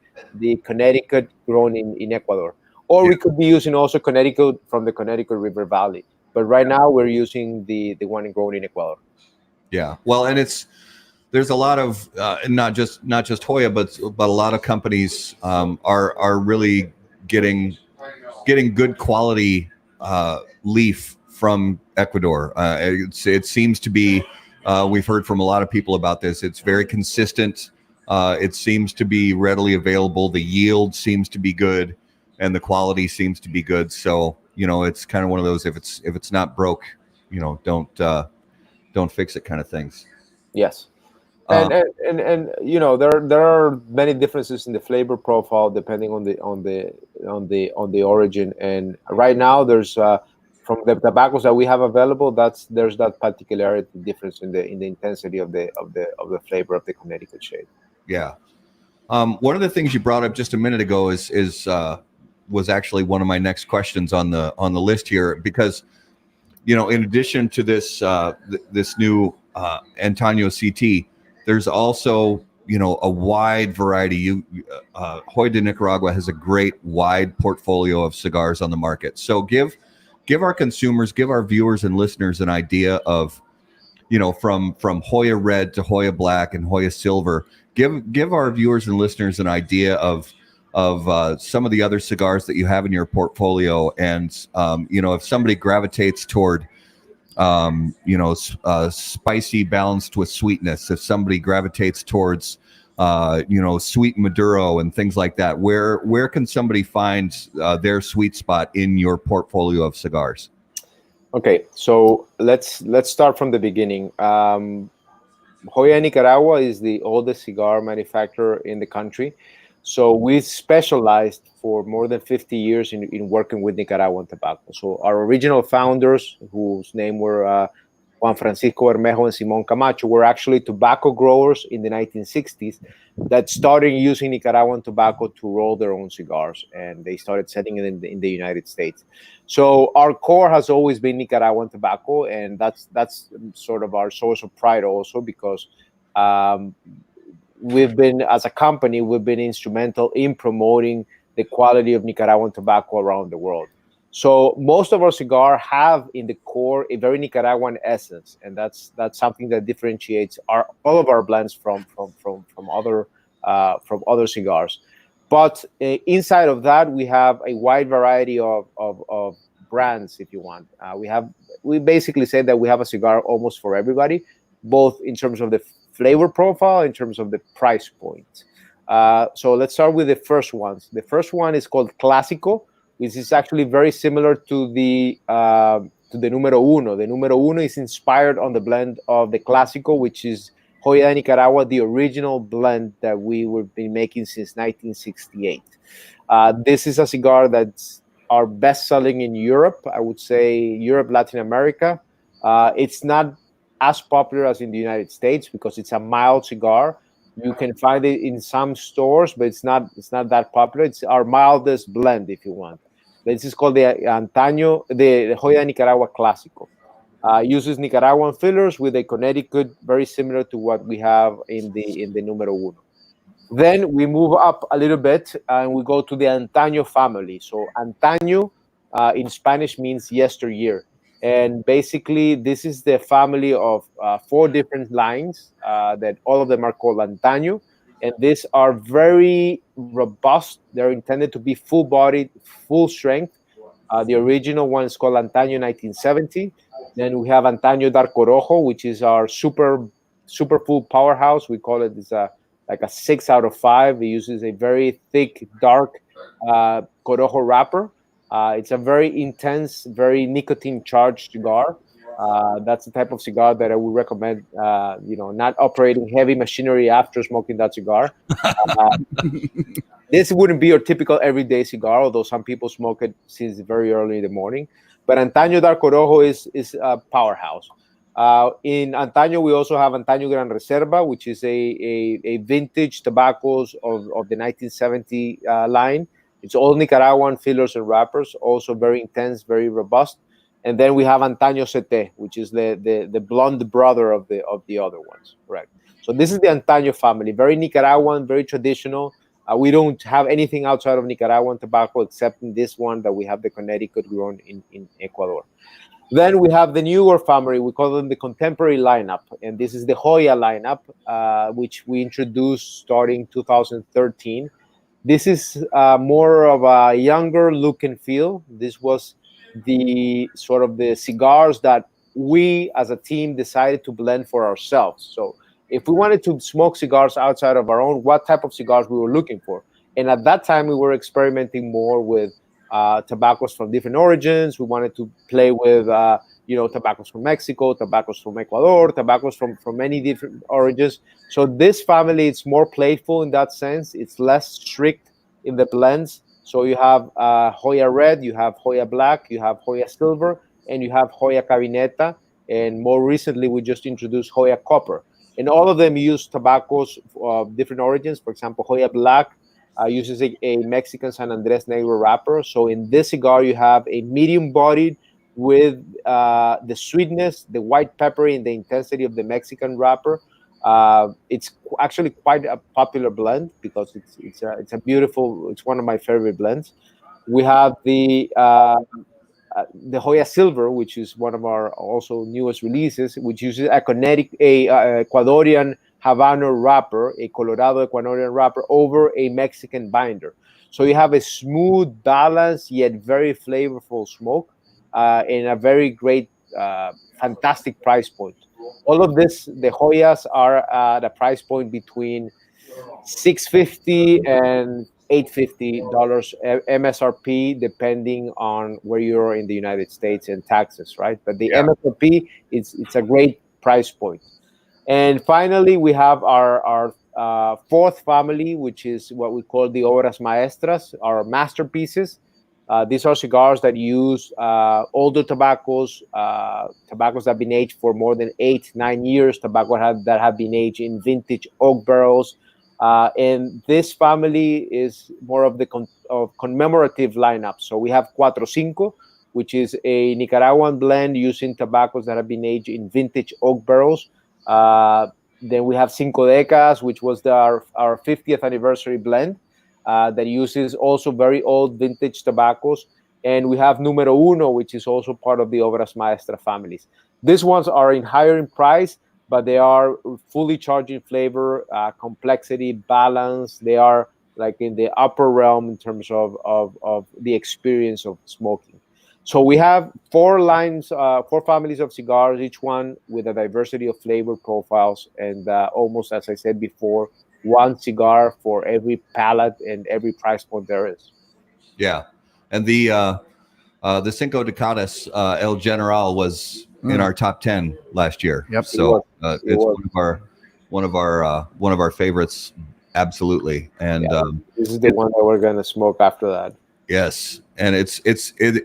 Connecticut grown in Ecuador, or we could be using also Connecticut from the Connecticut River Valley. But right now we're using the one grown in Ecuador. Yeah. Well, and it's there's a lot of not just Hoya, but a lot of companies are really getting good quality leaf from Ecuador. It seems to be. We've heard from a lot of people about this. It's very consistent. It seems to be readily available. The yield seems to be good, and the quality seems to be good. So it's kind of one of those if it's not broke, don't fix it kind of things. Yes. And there are many differences in the flavor profile depending on the origin. And right now there's from the tobaccos that we have available, there's that particularity difference in the intensity of the flavor of the Connecticut Shade. Yeah. One of the things you brought up just a minute ago was actually one of my next questions on the list here, because in addition to this this new Antonio CT, there's also a wide variety. Joya de Nicaragua has a great wide portfolio of cigars on the market. So give our consumers, give our viewers and listeners an idea of from Joya Red to Joya Black and Joya Silver. Give our viewers and listeners an idea of some of the other cigars that you have in your portfolio, and if somebody gravitates toward spicy balanced with sweetness, if somebody gravitates towards sweet Maduro and things like that, where can somebody find their sweet spot in your portfolio of cigars? Okay, so let's start from the beginning. Joya Nicaragua is the oldest cigar manufacturer in the country. So we specialized for more than 50 years in working with Nicaraguan tobacco. So our original founders, whose name were Juan Francisco Bermejo and Simón Camacho, were actually tobacco growers in the 1960s that started using Nicaraguan tobacco to roll their own cigars, and they started selling it in the United States. So our core has always been Nicaraguan tobacco, and that's sort of our source of pride also, because as a company, we've been instrumental in promoting the quality of Nicaraguan tobacco around the world. So most of our cigars have in the core a very Nicaraguan essence, and that's something that differentiates all of our blends from other cigars. But inside of that, we have a wide variety of brands, if you want. We basically say that we have a cigar almost for everybody, both in terms of the flavor profile, in terms of the price point. So let's start with the first ones. The first one is called Clásico, which is actually very similar to the Número Uno. The Número Uno is inspired on the blend of the Clásico, which is Joya de Nicaragua, the original blend that we have been making since 1968. This is a cigar that's our best selling in Europe. I would say Europe, Latin America. It's not as popular as in the United States because it's a mild cigar. You can find it in some stores, but it's not that popular. It's our mildest blend, if you want. This is called the Joya de Nicaragua Clásico. Uses Nicaraguan fillers with a Connecticut, very similar to what we have in the Número Uno. Then we move up a little bit and we go to the Antaño family. So Antaño in Spanish means yesteryear. And basically, this is the family of 4 different lines that all of them are called Antaño. And these are very robust. They're intended to be full-bodied, full strength. The original one is called Antaño 1970. Then we have Antaño Darko Rojo, which is our super full powerhouse. We call it like a 6 out of 5. It uses a very thick, dark Corojo wrapper. It's a very intense, very nicotine-charged cigar. That's the type of cigar that I would recommend, not operating heavy machinery after smoking that cigar. This wouldn't be your typical everyday cigar, although some people smoke it since very early in the morning. But Antaño Darko Rojo is a powerhouse. In Antaño, we also have Antaño Gran Reserva, which is a vintage tobaccos of the 1970 line. It's all Nicaraguan fillers and wrappers, also very intense, very robust. And then we have Antaño CT, which is the blonde brother of the other ones, correct? So this is the Antaño family, very Nicaraguan, very traditional. We don't have anything outside of Nicaraguan tobacco except in this one that we have the Connecticut grown in Ecuador. Then we have the newer family. We call them the contemporary lineup, and this is the Joya lineup, which we introduced starting 2013. This is more of a younger look and feel. This was the sort of the cigars that we as a team decided to blend for ourselves. So if we wanted to smoke cigars outside of our own, what type of cigars we were looking for. And at that time, we were experimenting more with tobaccos from different origins. We wanted to play with, tobaccos from Mexico, tobaccos from Ecuador, tobaccos from many different origins. So this family, it's more playful in that sense. It's less strict in the blends. So you have Joya Red, you have Joya Black, you have Joya Silver, and you have Joya Cabineta. And more recently, we just introduced Joya Copper. And all of them use tobaccos of different origins. For example, Joya Black uses a Mexican San Andres Negro wrapper. So in this cigar, you have a medium-bodied with the sweetness, the white pepper, and the intensity of the Mexican wrapper. It's actually quite a popular blend because it's a beautiful. It's one of my favorite blends. We have the Joya Silver, which is one of our also newest releases, which uses a Ecuadorian Habano wrapper, a Colorado Ecuadorian wrapper over a Mexican binder. So you have a smooth, balanced, yet very flavorful smoke and a very great, fantastic price point. All of this, the Joyas are at a price point between $650 and $850 MSRP, depending on where you're in the United States and taxes, right? But the MSRP, it's a great price point. And finally, we have our fourth family, which is what we call the Obras Maestras, our masterpieces. These are cigars that use older tobaccos, tobaccos that have been aged for more than 8-9 years, tobacco that have been aged in vintage oak barrels. And this family is more of the commemorative lineup. So we have Cuatro Cinco, which is a Nicaraguan blend using tobaccos that have been aged in vintage oak barrels. Then we have Cinco Decas, which was our 50th anniversary blend that uses also very old vintage tobaccos. And we have Numero Uno, which is also part of the Obras Maestra families. These ones are higher in price, but they are fully charging flavor, complexity, balance. They are like in the upper realm in terms of the experience of smoking. So we have four families of cigars, each one with a diversity of flavor profiles, and almost, as I said before, one cigar for every palate and every price point there is. Yeah, and the Cinco de Cadas El General was in our top 10 last year. Yep. So it's one of our favorites, absolutely. And this is the one that we're gonna smoke after that. Yes, and it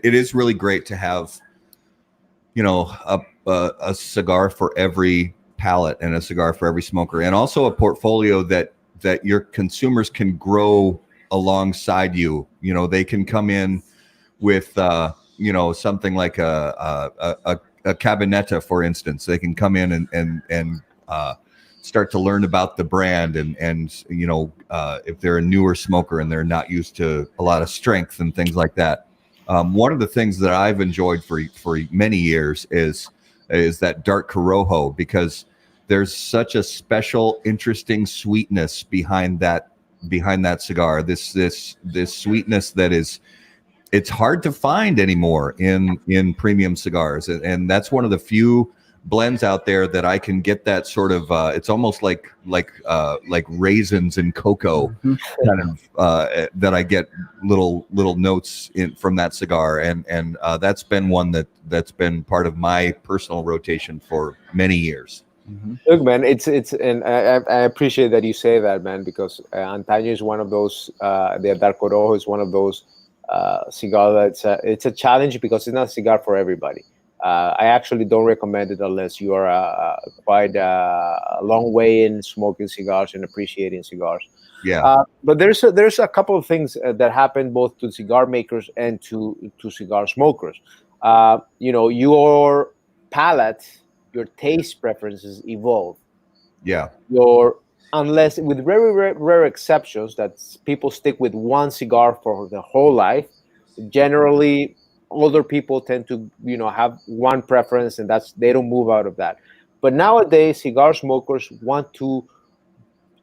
is really great to have, a cigar for every palate and a cigar for every smoker, and also a portfolio that your consumers can grow alongside you. They can come in with something like a Cabineta, for instance. They can come in and start to learn about the brand, and if they're a newer smoker and they're not used to a lot of strength and things like that. One of the things that I've enjoyed for many years is that dark Corojo, because there's such a special, interesting sweetness behind that cigar. This sweetness that it's hard to find anymore in premium cigars, and that's one of the few blends out there that I can get that sort of it's almost like raisins and cocoa kind of that I get little notes from that cigar, and that's been one that's been part of my personal rotation for many years. Mm-hmm. Look, man, it's and I appreciate that you say that, man, because Antaño is one of those. The Dark Orojo is one of those cigars it's a challenge because it's not a cigar for everybody. I actually don't recommend it unless you are quite a long way in smoking cigars and appreciating cigars. Yeah. But there's a couple of things that happen both to cigar makers and to cigar smokers. Your palate, your taste preferences evolve. Yeah. Unless with very rare exceptions that people stick with one cigar for their whole life, generally older people tend to, have one preference, and they don't move out of that. But nowadays, cigar smokers want to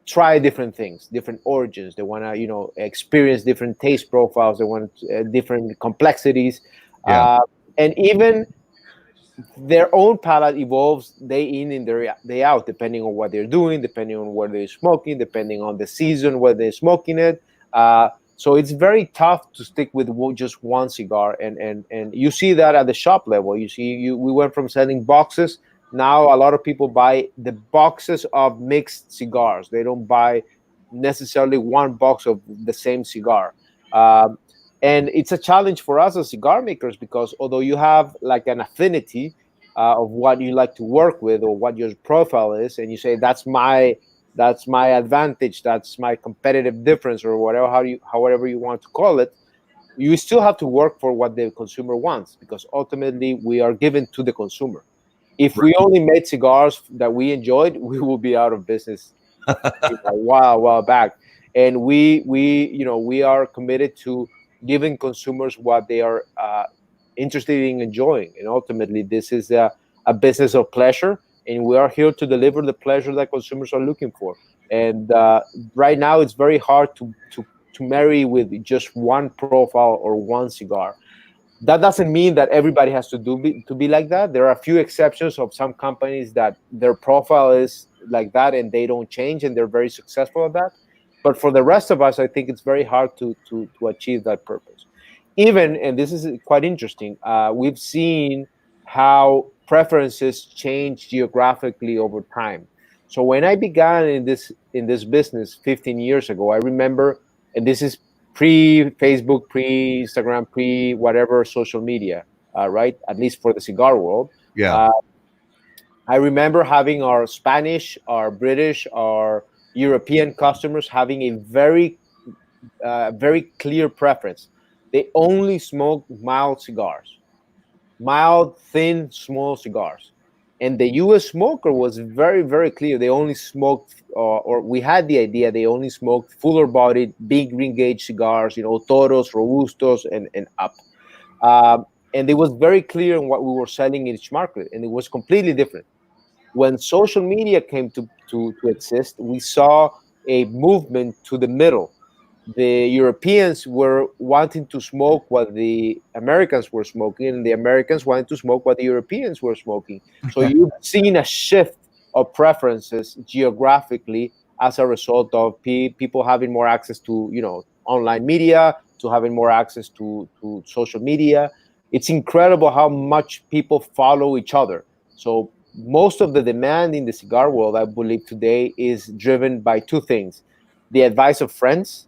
try different things, different origins. They want to, experience different taste profiles. They want different complexities. Yeah. And even their own palate evolves day in and day out, depending on what they're doing, depending on where they're smoking, depending on the season where they're smoking it. So it's very tough to stick with just one cigar, and you see that at the shop level. We went from selling boxes. Now a lot of people buy the boxes of mixed cigars. They don't buy necessarily one box of the same cigar. And it's a challenge for us as cigar makers, because although you have like an affinity of what you like to work with or what your profile is, and you say that's my advantage, that's my competitive difference, or however you want to call it, you still have to work for what the consumer wants, because ultimately we are given to the consumer. If we only made cigars that we enjoyed, we will be out of business a while back. And we are committed to giving consumers what they are interested in enjoying. And ultimately, this is a business of pleasure, and we are here to deliver the pleasure that consumers are looking for. And right now, it's very hard to marry with just one profile or one cigar. That doesn't mean that everybody has to be like that. There are a few exceptions of some companies that their profile is like that and they don't change, and they're very successful at that. But for the rest of us, I think it's very hard to achieve that purpose. Even, and this is quite interesting, we've seen how preferences change geographically over time. So when I began in this business 15 years ago, I remember, and this is pre-Facebook, pre-Instagram, pre-whatever social media, right? At least for the cigar world. Yeah. I remember having our Spanish, our British, our European customers having a very clear preference. They only smoke mild cigars, mild, thin, small cigars. And the U.S. smoker was very, very clear. They only smoked, or we had the idea, they only smoked fuller-bodied, big ring gauge cigars, Toros, Robustos, and up. And it was very clear in what we were selling in each market, and it was completely different. When social media came to exist, we saw a movement to the middle. The Europeans were wanting to smoke what the Americans were smoking, and the Americans wanted to smoke what the Europeans were smoking. So you've seen a shift of preferences geographically as a result of people having more access to online media, to having more access to social media. It's incredible how much people follow each other. So most of the demand in the cigar world, I believe today, is driven by two things: the advice of friends,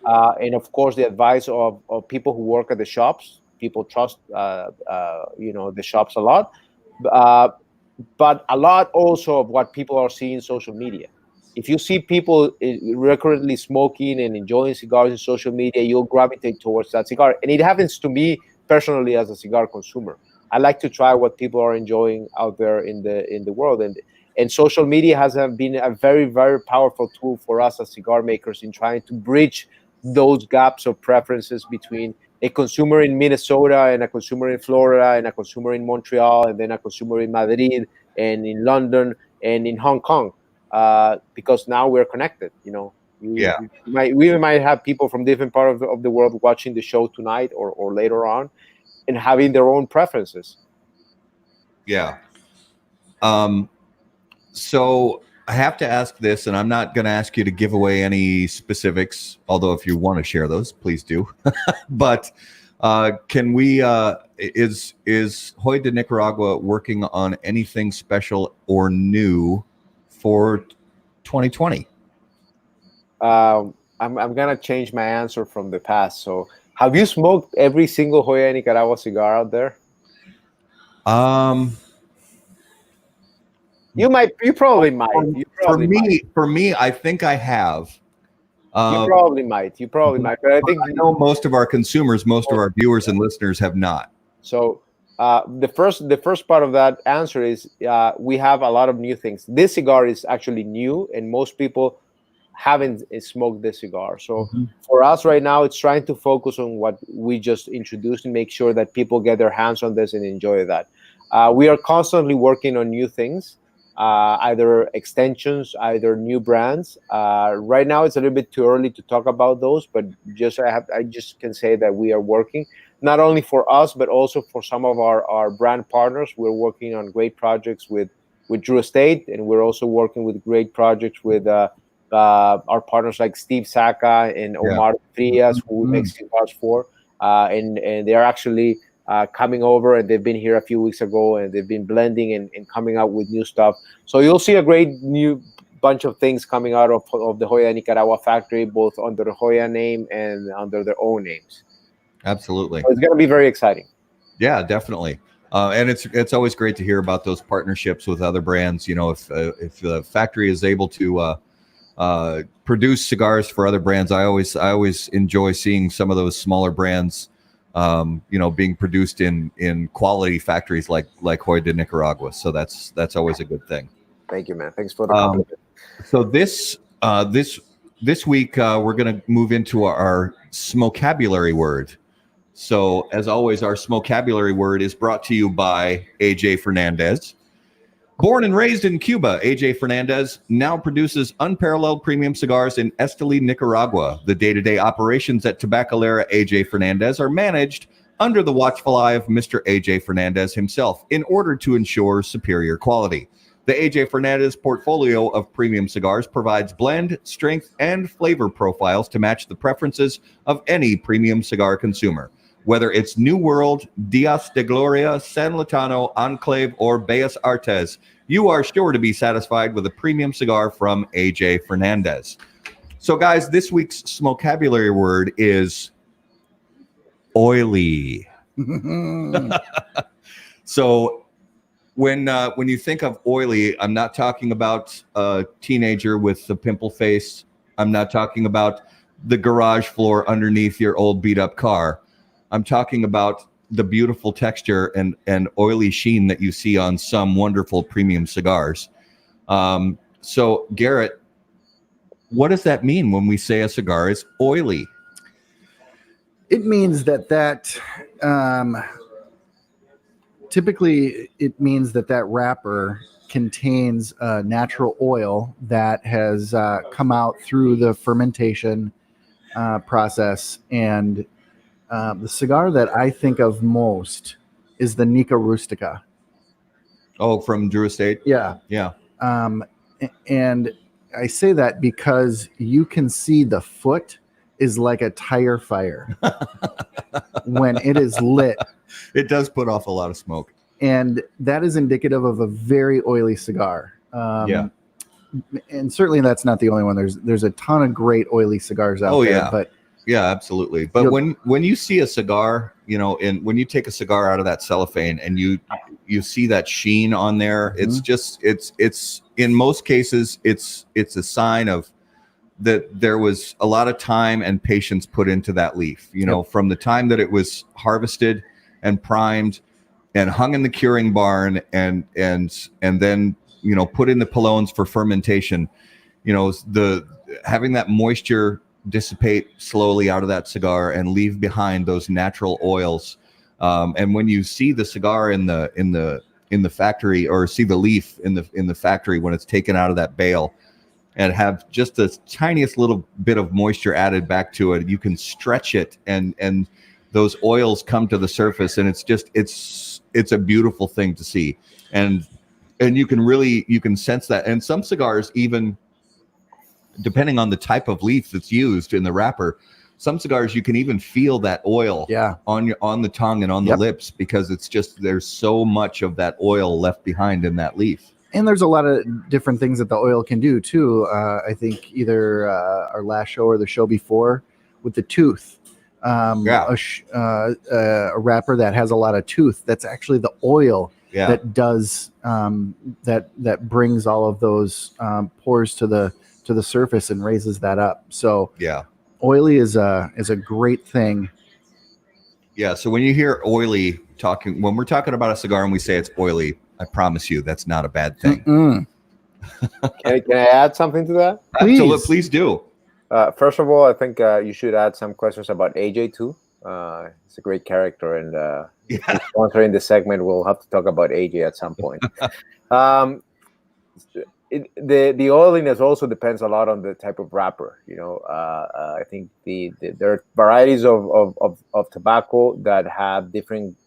and of course the advice of people who work at the shops. People trust the shops a lot, but a lot also of what people are seeing in social media. If you see people recurrently smoking and enjoying cigars in social media, you'll gravitate towards that cigar. And it happens to me personally as a cigar consumer. I like to try what people are enjoying out there in the world, and social media has been a very, very powerful tool for us as cigar makers in trying to bridge those gaps of preferences between a consumer in Minnesota and a consumer in Florida and a consumer in Montreal and then a consumer in Madrid and in London and in Hong Kong, because now we're connected. We might have people from different parts of the world watching the show tonight or later on, and having their own preferences. Yeah. So I have to ask this, and I'm not going to ask you to give away any specifics, although if you want to share those, please do. But can we, is Joya de Nicaragua working on anything special or new for 2020? I'm going to change my answer from the past. So have you smoked every single Joya de Nicaragua cigar out there? You probably might. For me, I think I have. You probably might. But I think I know most of our consumers, most of our viewers and listeners have not. So the first part of that answer is we have a lot of new things. This cigar is actually new, and most people haven't smoked this cigar. So for us right now, it's trying to focus on what we just introduced and make sure that people get their hands on this and enjoy that. We are constantly working on new things, either extensions, either new brands. Right now, it's a little bit too early to talk about those, but I just can say that we are working not only for us, but also for some of our brand partners. We're working on great projects with Drew Estate, and we're also working with great projects with our partners like Steve Saka and Omar Frias, who we make cigars for, and they are actually coming over, and they've been here a few weeks ago, and they've been blending and coming out with new stuff. So you'll see a great new bunch of things coming out of the Joya de Nicaragua factory, both under the Joya name and under their own names. Absolutely. So it's going to be very exciting. Yeah, definitely. And it's always great to hear about those partnerships with other brands. You know, if the factory is able to produce cigars for other brands, I always enjoy seeing some of those smaller brands, being produced in quality factories like Joya de Nicaragua. So that's always a good thing. Thank you, man. Thanks for the compliment. So this week we're going to move into our smokabulary word. So as always, our smokabulary word is brought to you by AJ Fernandez. Born and raised in Cuba, AJ Fernandez now produces unparalleled premium cigars in Esteli, Nicaragua. The day-to-day operations at Tabacalera AJ Fernandez are managed under the watchful eye of Mr. AJ Fernandez himself in order to ensure superior quality. The AJ Fernandez portfolio of premium cigars provides blend, strength, and flavor profiles to match the preferences of any premium cigar consumer. Whether it's New World, Dias de Gloria, San Latano, Enclave, or Bellas Artes, you are sure to be satisfied with a premium cigar from AJ Fernandez. So, guys, this week's smokabulary word is oily. So, when you think of oily, I'm not talking about a teenager with a pimple face. I'm not talking about the garage floor underneath your old beat-up car. I'm talking about the beautiful texture and oily sheen that you see on some wonderful premium cigars. So, Garrett, what does that mean when we say a cigar is oily? It means that typically it means that wrapper contains natural oil that has come out through the fermentation process. And the cigar that I think of most is the Nica Rustica. Oh, from Drew Estate? Yeah. Yeah. And I say that because you can see the foot is like a tire fire when it is lit. It does put off a lot of smoke. And that is indicative of a very oily cigar. Yeah. And certainly that's not the only one. There's a ton of great oily cigars out there. Yeah. But yeah, absolutely. But when you see a cigar, and when you take a cigar out of that cellophane and you see that sheen on there, it's just it's in most cases it's a sign of that there was a lot of time and patience put into that leaf. From the time that it was harvested and primed and hung in the curing barn and then put in the pilones for fermentation. Having that moisture dissipate slowly out of that cigar and leave behind those natural oils. And when you see the cigar in the factory, or see the leaf in the factory when it's taken out of that bale and have just the tiniest little bit of moisture added back to it, you can stretch it and those oils come to the surface, and it's a beautiful thing to see. And you can sense that. And some cigars, even depending on the type of leaf that's used in the wrapper, some cigars you can even feel that oil on the tongue and on the lips, because it's just there's so much of that oil left behind in that leaf. And there's a lot of different things that the oil can do too. I think either our last show or the show before with the tooth, a wrapper that has a lot of tooth, that's actually the oil that does that brings all of those pores to the surface and raises that up. So oily is a great thing. Yeah. So when you hear oily when we're talking about a cigar and we say it's oily, I promise you that's not a bad thing. Can I add something to that? Absolutely, please do. First of all, I think you should add some questions about AJ too. He's a great character, and sponsoring the segment, we'll have to talk about AJ at some point. The oiliness also depends a lot on the type of wrapper. I think there are varieties of tobacco that have different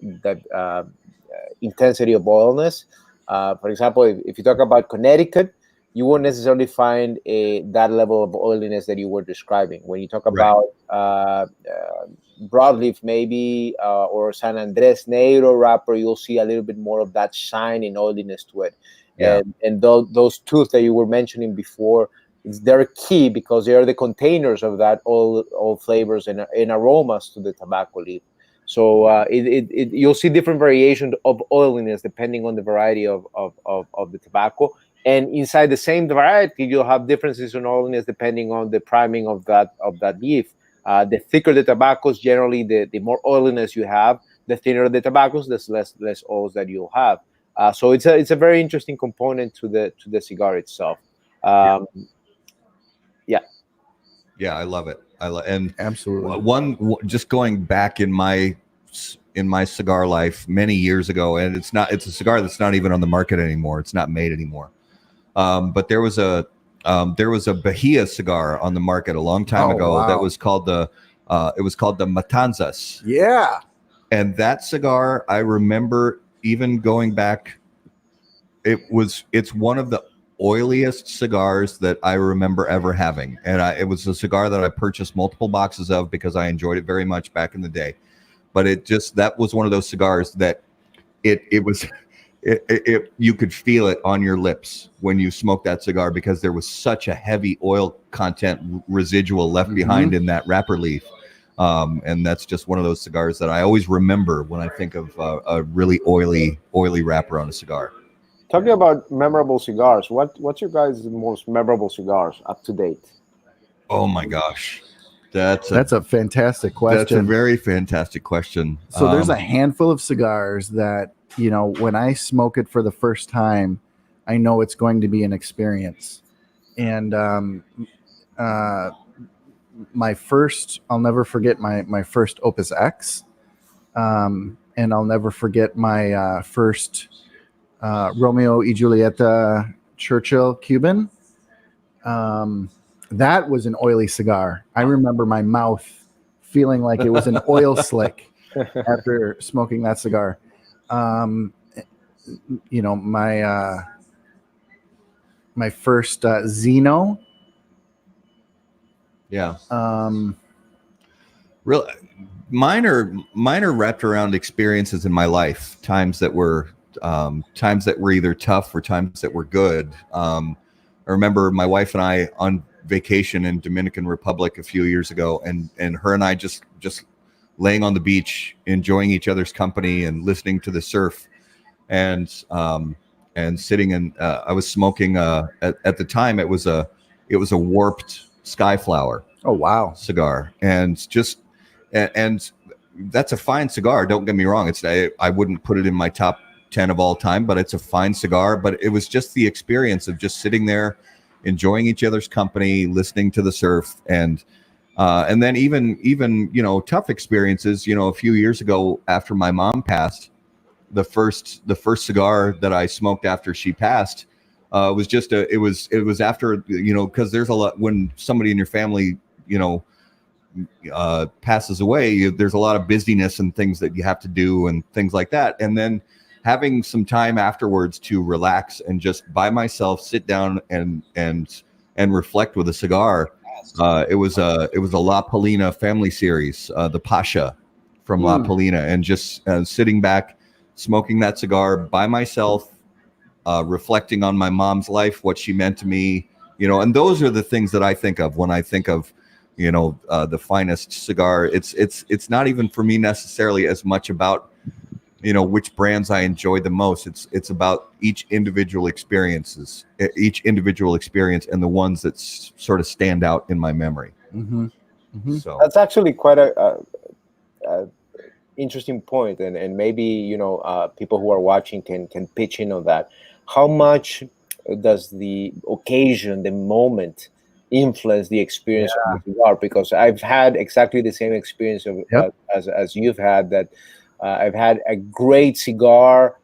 intensity of oilness. For example, if you talk about Connecticut, you won't necessarily find that level of oiliness that you were describing. When you talk about broadleaf, maybe, or San Andres Negro wrapper, you'll see a little bit more of that shine and oiliness to it. Yeah. And those tools that you were mentioning before, they're key because they are the containers of that all flavors and aromas to the tobacco leaf. So you'll see different variations of oiliness depending on the variety of the tobacco. And inside the same variety, you'll have differences in oiliness depending on the priming of that leaf. The thicker the tobaccos, generally, the more oiliness you have. The thinner the tobaccos, the less oils that you'll have. So it's a very interesting component to the cigar itself. Yeah. I love it. And absolutely just going back in my cigar life many years ago, and it's a cigar that's not even on the market anymore. It's not made anymore. But there was a Bahia cigar on the market a long time ago that was called the Matanzas. Yeah. And that cigar, I remember even going back, it's one of the oiliest cigars that I remember ever having. And it was a cigar that I purchased multiple boxes of because I enjoyed it very much back in the day. But that was one of those cigars that you could feel it on your lips when you smoked that cigar because there was such a heavy oil content residual left behind in that wrapper leaf. And that's just one of those cigars that I always remember when I think of a really oily wrapper on a cigar. Talking about memorable cigars, what's your guys' most memorable cigars up to date? Oh my gosh. That's a fantastic question. That's a very fantastic question. So there's a handful of cigars that, when I smoke it for the first time, I know it's going to be an experience. And I'll never forget my first Opus X. And I'll never forget my first Romeo y Julieta Churchill Cuban. That was an oily cigar. I remember my mouth feeling like it was an oil slick after smoking that cigar. My first Zeno. Yeah. Real minor wrapped around experiences in my life, times that were either tough or times that were good. I remember my wife and I on vacation in Dominican Republic a few years ago, and her and I just laying on the beach, enjoying each other's company and listening to the surf, and sitting in. I was smoking at the time it was a warped Skyflower. Oh wow, cigar, and that's a fine cigar. Don't get me wrong. I wouldn't put it in my top 10 of all time, but it's a fine cigar. But it was just the experience of just sitting there, enjoying each other's company, listening to the surf, and then even tough experiences. A few years ago, after my mom passed, the first cigar that I smoked after she passed was just it was after, because there's a lot when somebody in your family passes away, there's a lot of busyness and things that you have to do and things like that, and then having some time afterwards to relax and just by myself sit down and reflect with a cigar. It was a La Polina family series, the Pasha from La Polina, and just sitting back, smoking that cigar by myself, reflecting on my mom's life, what she meant to me, and those are the things that I think of when I think of, the finest cigar. It's not even for me necessarily as much about, which brands I enjoy the most. It's about each individual experience and the ones that sort of stand out in my memory. Mm-hmm. Mm-hmm. So that's actually quite a interesting point, and maybe people who are watching can pitch in on that. How much does the occasion, the moment, influence the experience of the cigar? Because I've had exactly the same experience of, Yep. as you've had. That I've had a great cigar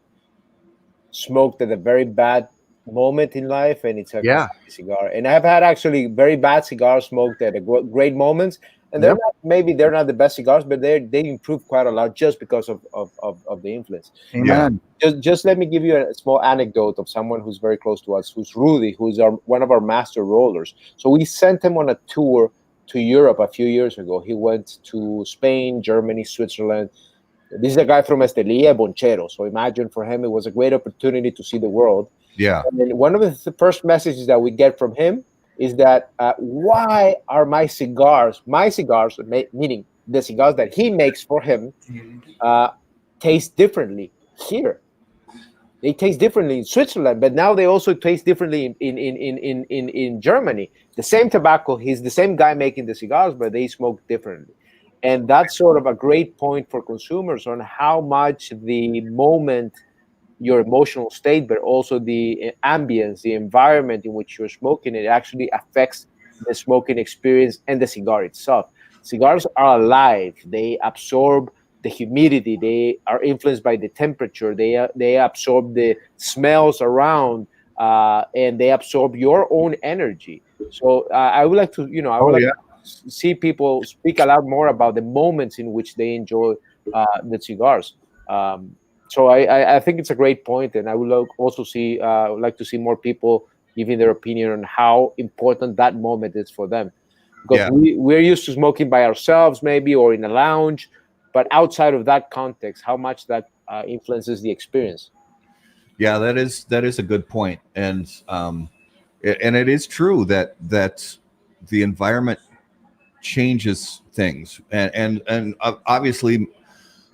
smoked at a very bad moment in life, and it's a Yeah. crappy cigar. And I've had actually very bad cigars smoked at a great moments, and they're Yep. not, maybe they're not the best cigars, but they improve quite a lot just because of the influence. Amen. Just let me give you a small anecdote of someone who's very close to us, who's Rudy, who's one of our master rollers. So we sent him on a tour to Europe a few years ago. He went to Spain, Germany, Switzerland. This is a guy from Esteli, Bonchero. So imagine, for him, it was a great opportunity to see the world. Yeah. And then one of the first messages that we get from him is that why are my cigars, meaning the cigars that he makes for him, taste differently here? They taste differently in Switzerland, but now they also taste differently in Germany. The same tobacco, he's the same guy making the cigars, but they smoke differently. And that's sort of a great point for consumers on how much the moment, your emotional state, but also the ambience, the environment in which you're smoking, it actually affects the smoking experience and the cigar itself. Cigars are alive. They absorb the humidity. They are influenced by the temperature. They absorb the smells around, and they absorb your own energy. So I would like to, see people speak a lot more about the moments in which they enjoy the cigars. So I think it's a great point, and I would also like to see more people giving their opinion on how important that moment is for them. Because we're used to smoking by ourselves, maybe, or in a lounge, but outside of that context, how much that influences the experience. Yeah, that is a good point, and it is true that the environment changes things, and obviously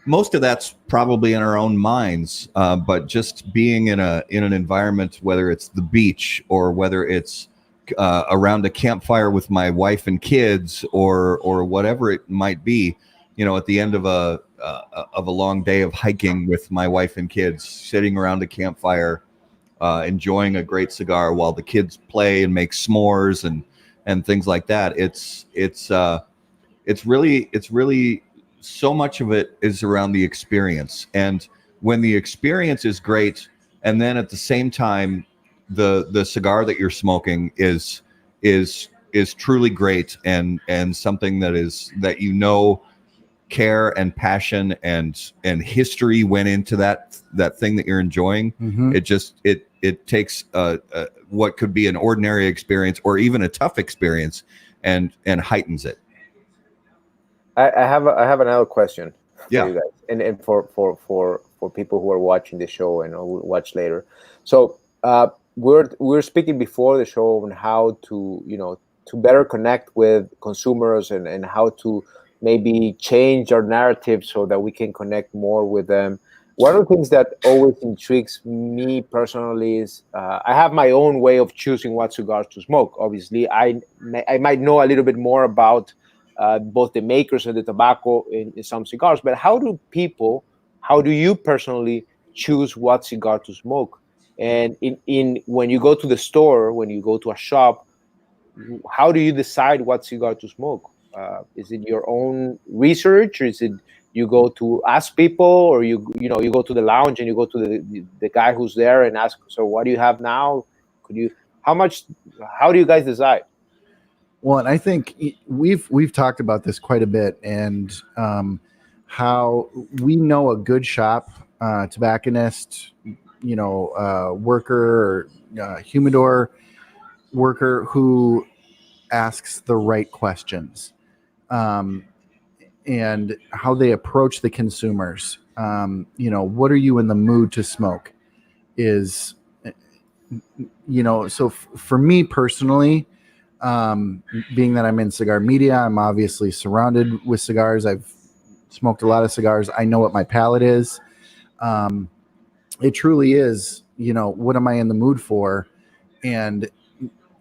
most of that's probably in our own minds, but just being in an environment, whether it's the beach or whether it's around a campfire with my wife and kids, or whatever it might be, at the end of a long day of hiking with my wife and kids, sitting around a campfire, enjoying a great cigar while the kids play and make s'mores and things like that. It's really so much of it is around the experience. And when the experience is great, and then at the same time the cigar that you're smoking is truly great, and something that care and passion and history went into that thing that you're enjoying. Mm-hmm. It takes what could be an ordinary experience or even a tough experience and heightens it. I have another question for Yeah. you guys, and for people who are watching the show and will watch later. So we're speaking before the show on how to better connect with consumers and how to maybe change our narrative so that we can connect more with them. One of the things that always intrigues me personally is I have my own way of choosing what cigars to smoke. Obviously, I might know a little bit more about both the makers and the tobacco in some cigars, but how do you personally choose what cigar to smoke? And in when you go to the store, when you go to a shop, how do you decide what cigar to smoke? Is it your own research, or is it you go to ask people, or you go to the lounge and you go to the guy who's there and ask, so what do you have now? How do you guys decide? Well, and I think we've talked about this quite a bit, and how we know a good shop, tobacconist, worker, or humidor worker who asks the right questions, and how they approach the consumers. What are you in the mood to smoke? So for me personally, being that I'm in cigar media, I'm obviously surrounded with cigars. I've smoked a lot of cigars. I know what my palate is. It truly is, what am I in the mood for? And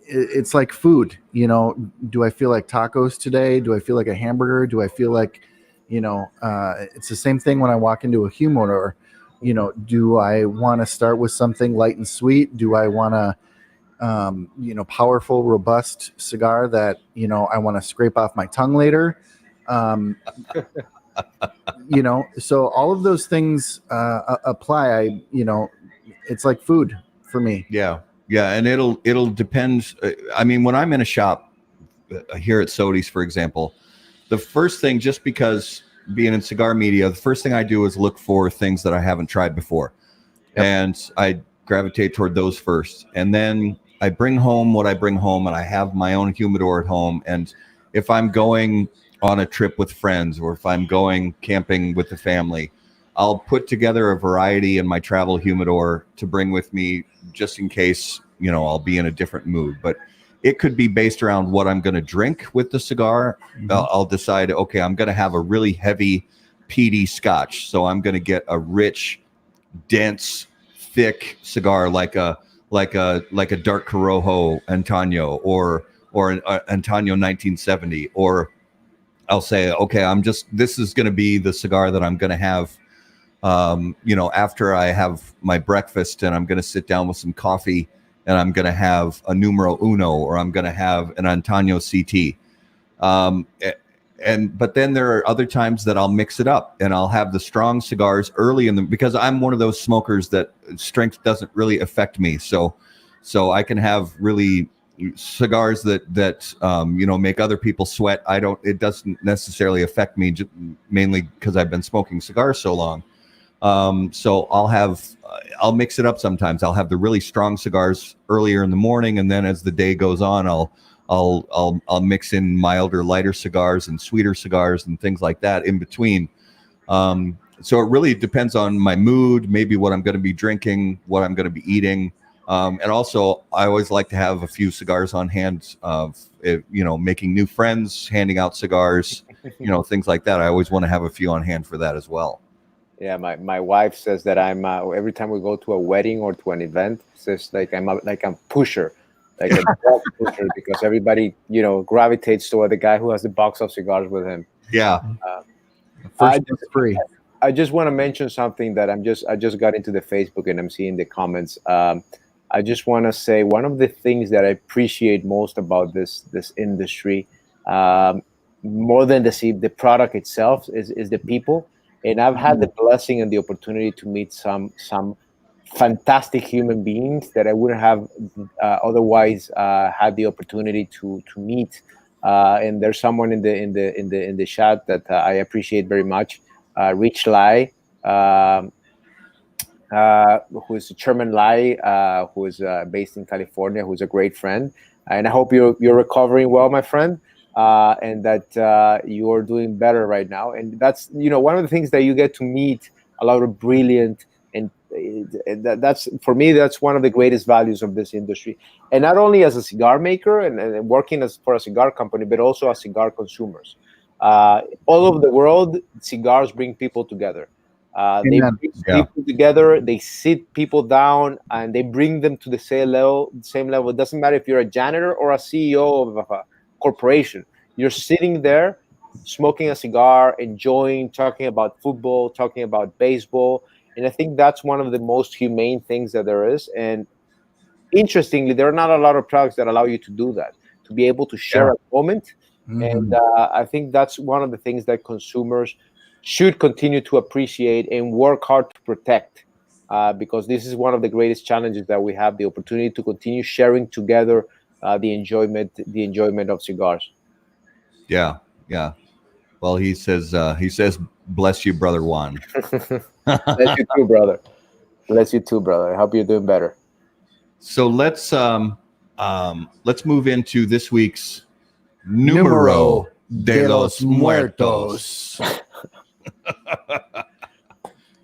it's like food, do I feel like tacos today? Do I feel like a hamburger? Do I feel like, it's the same thing when I walk into a humidor. Do I want to start with something light and sweet? Do I want to powerful, robust cigar that, I want to scrape off my tongue later. So all of those things apply. It's like food for me. Yeah. Yeah. And it'll depend. I mean, when I'm in a shop here at Sodi's, for example, the first thing, just because being in cigar media, the first thing I do is look for things that I haven't tried before. Yep. And I gravitate toward those first. And then I bring home what I bring home, and I have my own humidor at home. And if I'm going on a trip with friends, or if I'm going camping with the family, I'll put together a variety in my travel humidor to bring with me, just in case, I'll be in a different mood. But it could be based around what I'm going to drink with the cigar. Mm-hmm. I'll decide, okay, I'm going to have a really heavy peaty scotch. So I'm going to get a rich, dense, thick cigar like a dark Corojo Antaño or an Antaño 1970. Or I'll say, okay, this is going to be the cigar that I'm going to have, after I have my breakfast, and I'm going to sit down with some coffee, and I'm going to have a numero uno, or I'm going to have an Antaño CT. But then there are other times that I'll mix it up, and I'll have the strong cigars early because I'm one of those smokers that strength doesn't really affect me. So I can have really cigars that make other people sweat. It doesn't necessarily affect me, mainly because I've been smoking cigars so long. So I'll mix it up sometimes. I'll have the really strong cigars earlier in the morning, and then as the day goes on, I'll mix in milder, lighter cigars and sweeter cigars and things like that in between. So it really depends on my mood, maybe what I'm going to be drinking, what I'm going to be eating. And also, I always like to have a few cigars on hand, making new friends, handing out cigars, things like that. I always want to have a few on hand for that as well. Yeah, my wife says that I'm every time we go to a wedding or to an event, says I'm a pusher, like a dog pusher, because everybody gravitates toward the guy who has the box of cigars with him. Yeah. Free. I just want to mention something that I just got into the Facebook, and I'm seeing the comments. I just want to say one of the things that I appreciate most about this industry, more than the product itself, is the people. And I've had the blessing and the opportunity to meet some fantastic human beings that I wouldn't have otherwise had the opportunity to meet. And there's someone in the chat that I appreciate very much, Rich Lai, who is Chairman Lai, who is based in California, who's a great friend. And I hope you're recovering well, my friend. And that you're doing better right now. And that's, one of the things that you get to meet a lot of brilliant, and that's, for me, that's one of the greatest values of this industry. And not only as a cigar maker and working for a cigar company, but also as cigar consumers. All over the world, cigars bring people together. They bring people together, they sit people down, and they bring them to the same level. It doesn't matter if you're a janitor or a CEO of a corporation. You're sitting there smoking a cigar, enjoying, talking about football, talking about baseball. And I think that's one of the most humane things that there is. And interestingly, there are not a lot of products that allow you to do that, to be able to share a moment. Mm-hmm. And I think that's one of the things that consumers should continue to appreciate and work hard to protect, because this is one of the greatest challenges that we have, the opportunity to continue sharing together the enjoyment of cigars. Yeah. Well, he says, bless you, brother Juan. Bless you too, brother. Bless you too, brother. I hope you're doing better. So let's move into this week's Numero de los Muertos.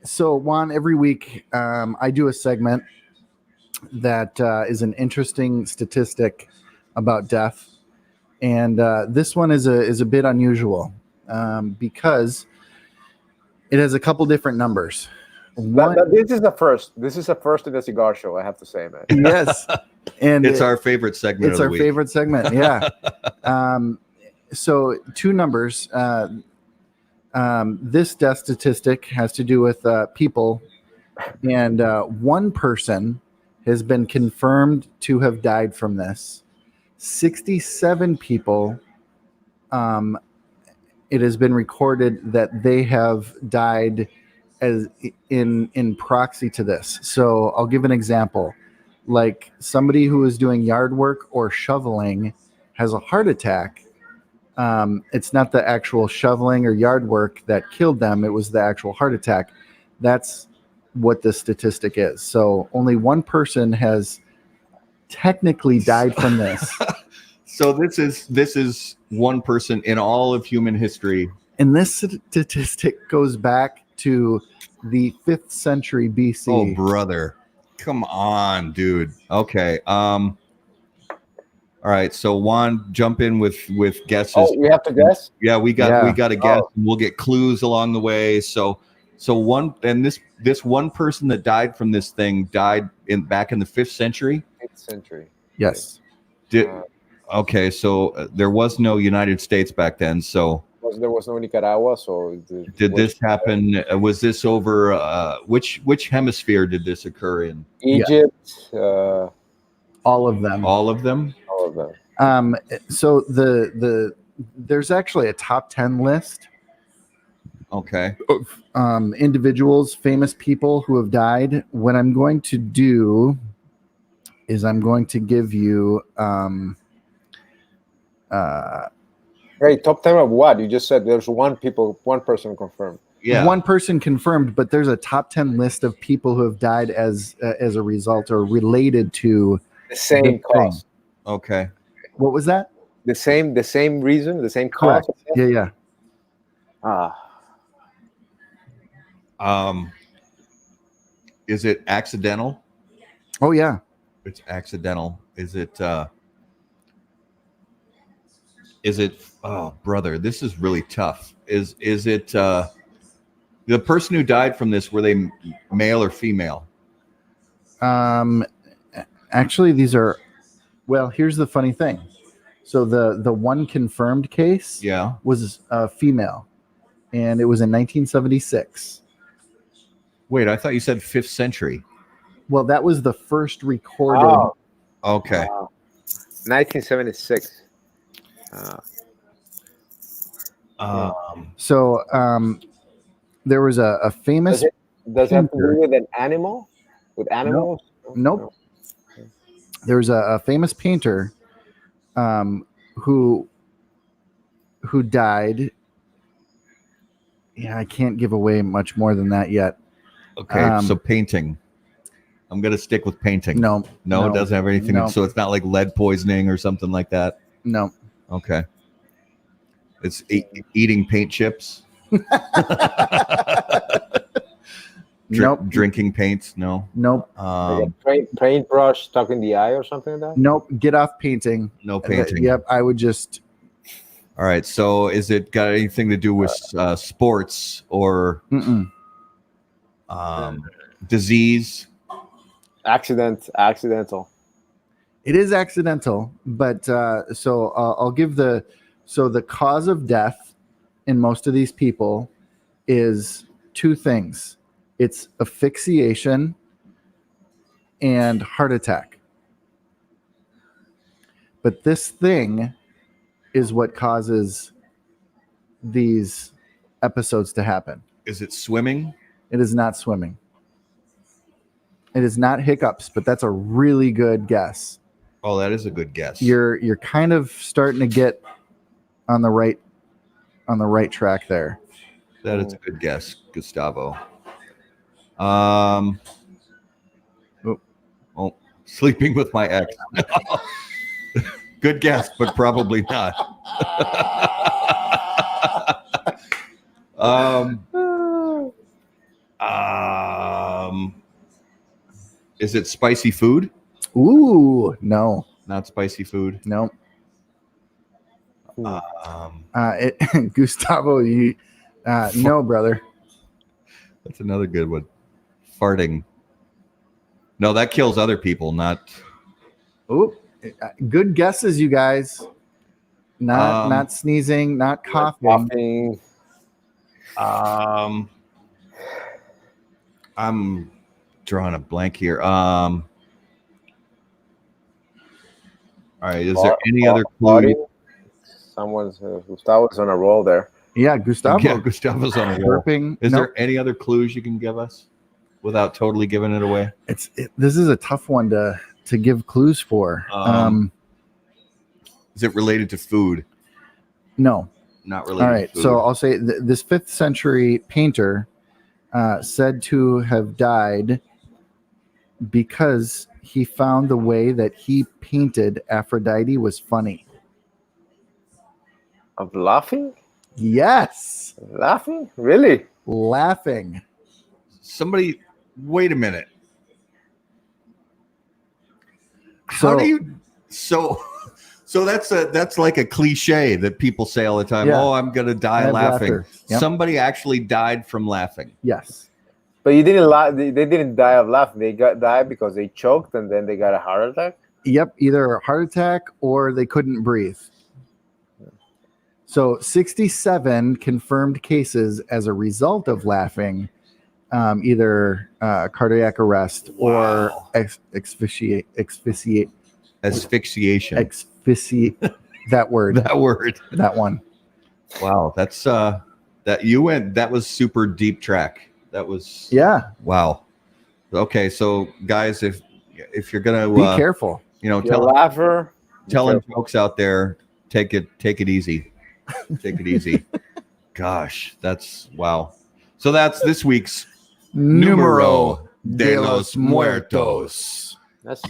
So, Juan, every week I do a segment that is an interesting statistic about death, and this one is a bit unusual because it has a couple different numbers. This is the first. This is the first in the cigar show, I have to say, man. Yes, and it's our favorite segment. It's our favorite segment. Yeah. So, two numbers. This death statistic has to do with people, and one person has been confirmed to have died from this. 67 people, it has been recorded that they have died as in proxy to this. So I'll give an example. Like somebody who is doing yard work or shoveling has a heart attack. It's not the actual shoveling or yard work that killed them. It was the actual heart attack. That's what the statistic is. So only one person has technically died from this. So this is one person in all of human history. And this statistic goes back to the 5th century BC. Oh, brother. Come on, dude. Okay. All right. So Juan, jump in with guesses. Oh, we have to guess? Yeah, we got to guess. We'll get clues along the way. So one, and this one person that died from this thing died back in the 5th century. 5th century. Yes. Okay, so there was no United States back then. So there was no Nicaragua. So did this happen? Was this over? Which hemisphere did this occur in? Egypt. All of them. All of them. All of them. So there's actually a top 10 list. Okay. Of individuals, famous people who have died. What I'm going to do is I'm going to give you Right, top 10 of what? You just said there's one person confirmed. Yeah. One person confirmed, but there's a top 10 list of people who have died as a result or related to the same cause. Okay. What was that? The same reason, the same cause. Yeah. Is it accidental? Oh yeah. It's accidental. Is it oh brother, this is really tough. Is it the person who died from this, were they male or female? Actually these are, well, here's the funny thing. So the one confirmed case was female, and it was in 1976. Wait, I thought you said 5th century. Well, that was the first recorded. Oh. Okay. 1976. There was a famous. Does it have to do with an animal? With animals? Nope. No. There was a famous painter who died. Yeah, I can't give away much more than that yet. Okay, so painting. I'm going to stick with painting. No, it doesn't have anything. No. So it's not like lead poisoning or something like that? No. Okay. It's eating paint chips? Nope. Drinking paints? No. Nope. Paintbrush stuck in the eye or something like that? Nope. Get off painting. No painting. Yep. I would just. All right. So is it got anything to do with sports or disease? Accidental. It is accidental, but so I'll give the cause of death in most of these people is two things. It's asphyxiation and heart attack. But this thing is what causes these episodes to happen. Is it swimming? It is not swimming. It is not hiccups, but that's a really good guess. Oh, that is a good guess. You're kind of starting to get on the right track there. That is a good guess, Gustavo. Sleeping with my ex. Good guess, but probably not. Is it spicy food? Ooh, no. Not spicy food. No. Gustavo, you no, brother. That's another good one. Farting. No, that kills other people, not. Ooh, good guesses, you guys. Not sneezing, not coughing. I'm drawing a blank here. All right. Is there any other clue? Party? Someone's Gustavo's on a roll there. Yeah, Gustavo. Yeah, Gustavo's on a roll. Burping. Is Nope. there any other clues you can give us without totally giving it away? This is a tough one to give clues for. Is it related to food? No. Not related. All right. To food. So I'll say this 5th century painter said to have died because he found the way that he painted Aphrodite was funny. Of laughing? Yes. Laughing? Really? Laughing. Somebody, wait a minute. So, How do you? So that's like a cliche that people say all the time. Yeah. Oh, I'm gonna die laughing. laughter. Yep. Somebody actually died from laughing. Yes. But you didn't laugh. They didn't die of laughing. They died because they choked and then they got a heart attack. Yep. Either a heart attack or they couldn't breathe. So 67 confirmed cases as a result of laughing, either cardiac arrest or asphyxiation. That word. That word. That one. Wow. That's that was super deep track. That was wow. Okay, so guys, if you're gonna be careful, telling folks out there, take it easy. Take it easy. Gosh, that's wow. So that's this week's Numero de los Muertos.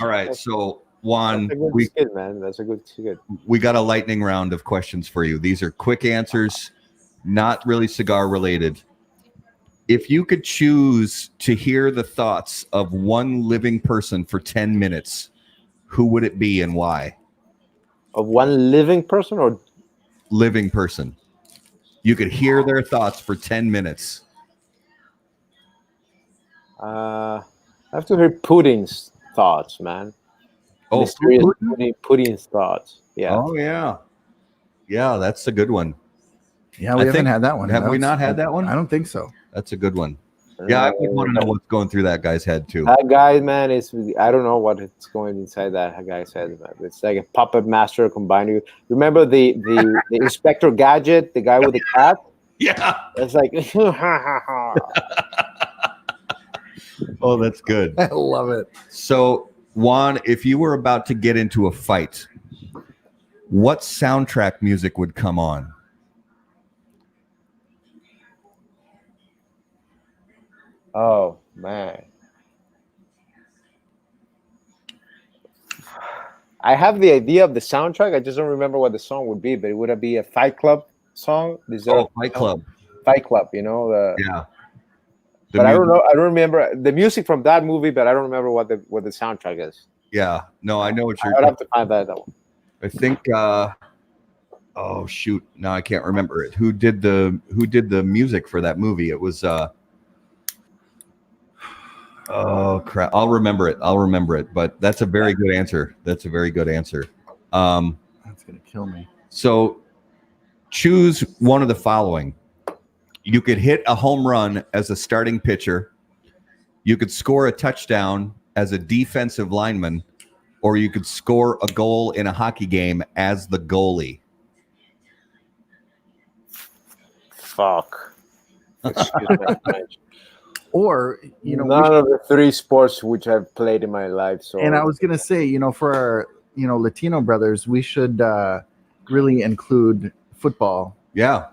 All right, so Juan, That's a good skit. We got a lightning round of questions for you. These are quick answers, not really cigar related. If you could choose to hear the thoughts of one living person for 10 minutes, who would it be and why? Of one living person or living person? You could hear their thoughts for 10 minutes. I have to hear Putin's thoughts, man. Oh, Mysterious Putin's thoughts. Yeah. Oh, yeah. Yeah, that's a good one. Yeah, we haven't had that one. Have we not had that one? I don't think so. That's a good one. Yeah, I would want to know what's going through that guy's head too. That guy, man, I don't know what it's going inside that guy's head. Man. It's like a puppet master combined with. Remember the Inspector Gadget, the guy with the cat? Yeah. It's like Oh, that's good. I love it. So, Juan, if you were about to get into a fight, what soundtrack music would come on? Oh man, I have the idea of the soundtrack. I just don't remember what the song would be, but it would be a Fight Club song. Fight Club. Fight Club, you know. Yeah. But I don't know. I don't remember the music from that movie, but I don't remember what the soundtrack is. Yeah. No, I know what you're. I'd have to find that one. I think. Oh shoot! Now I can't remember it. Who did the music for that movie? It was. Oh crap! I'll remember it. But that's a very good answer. That's gonna kill me. So, choose one of the following. You could hit a home run as a starting pitcher. You could score a touchdown as a defensive lineman, or you could score a goal in a hockey game as the goalie. Fuck. Or, none of the three sports which I've played in my life. So, and I was gonna say, for our, Latino brothers, we should really include football. Yeah.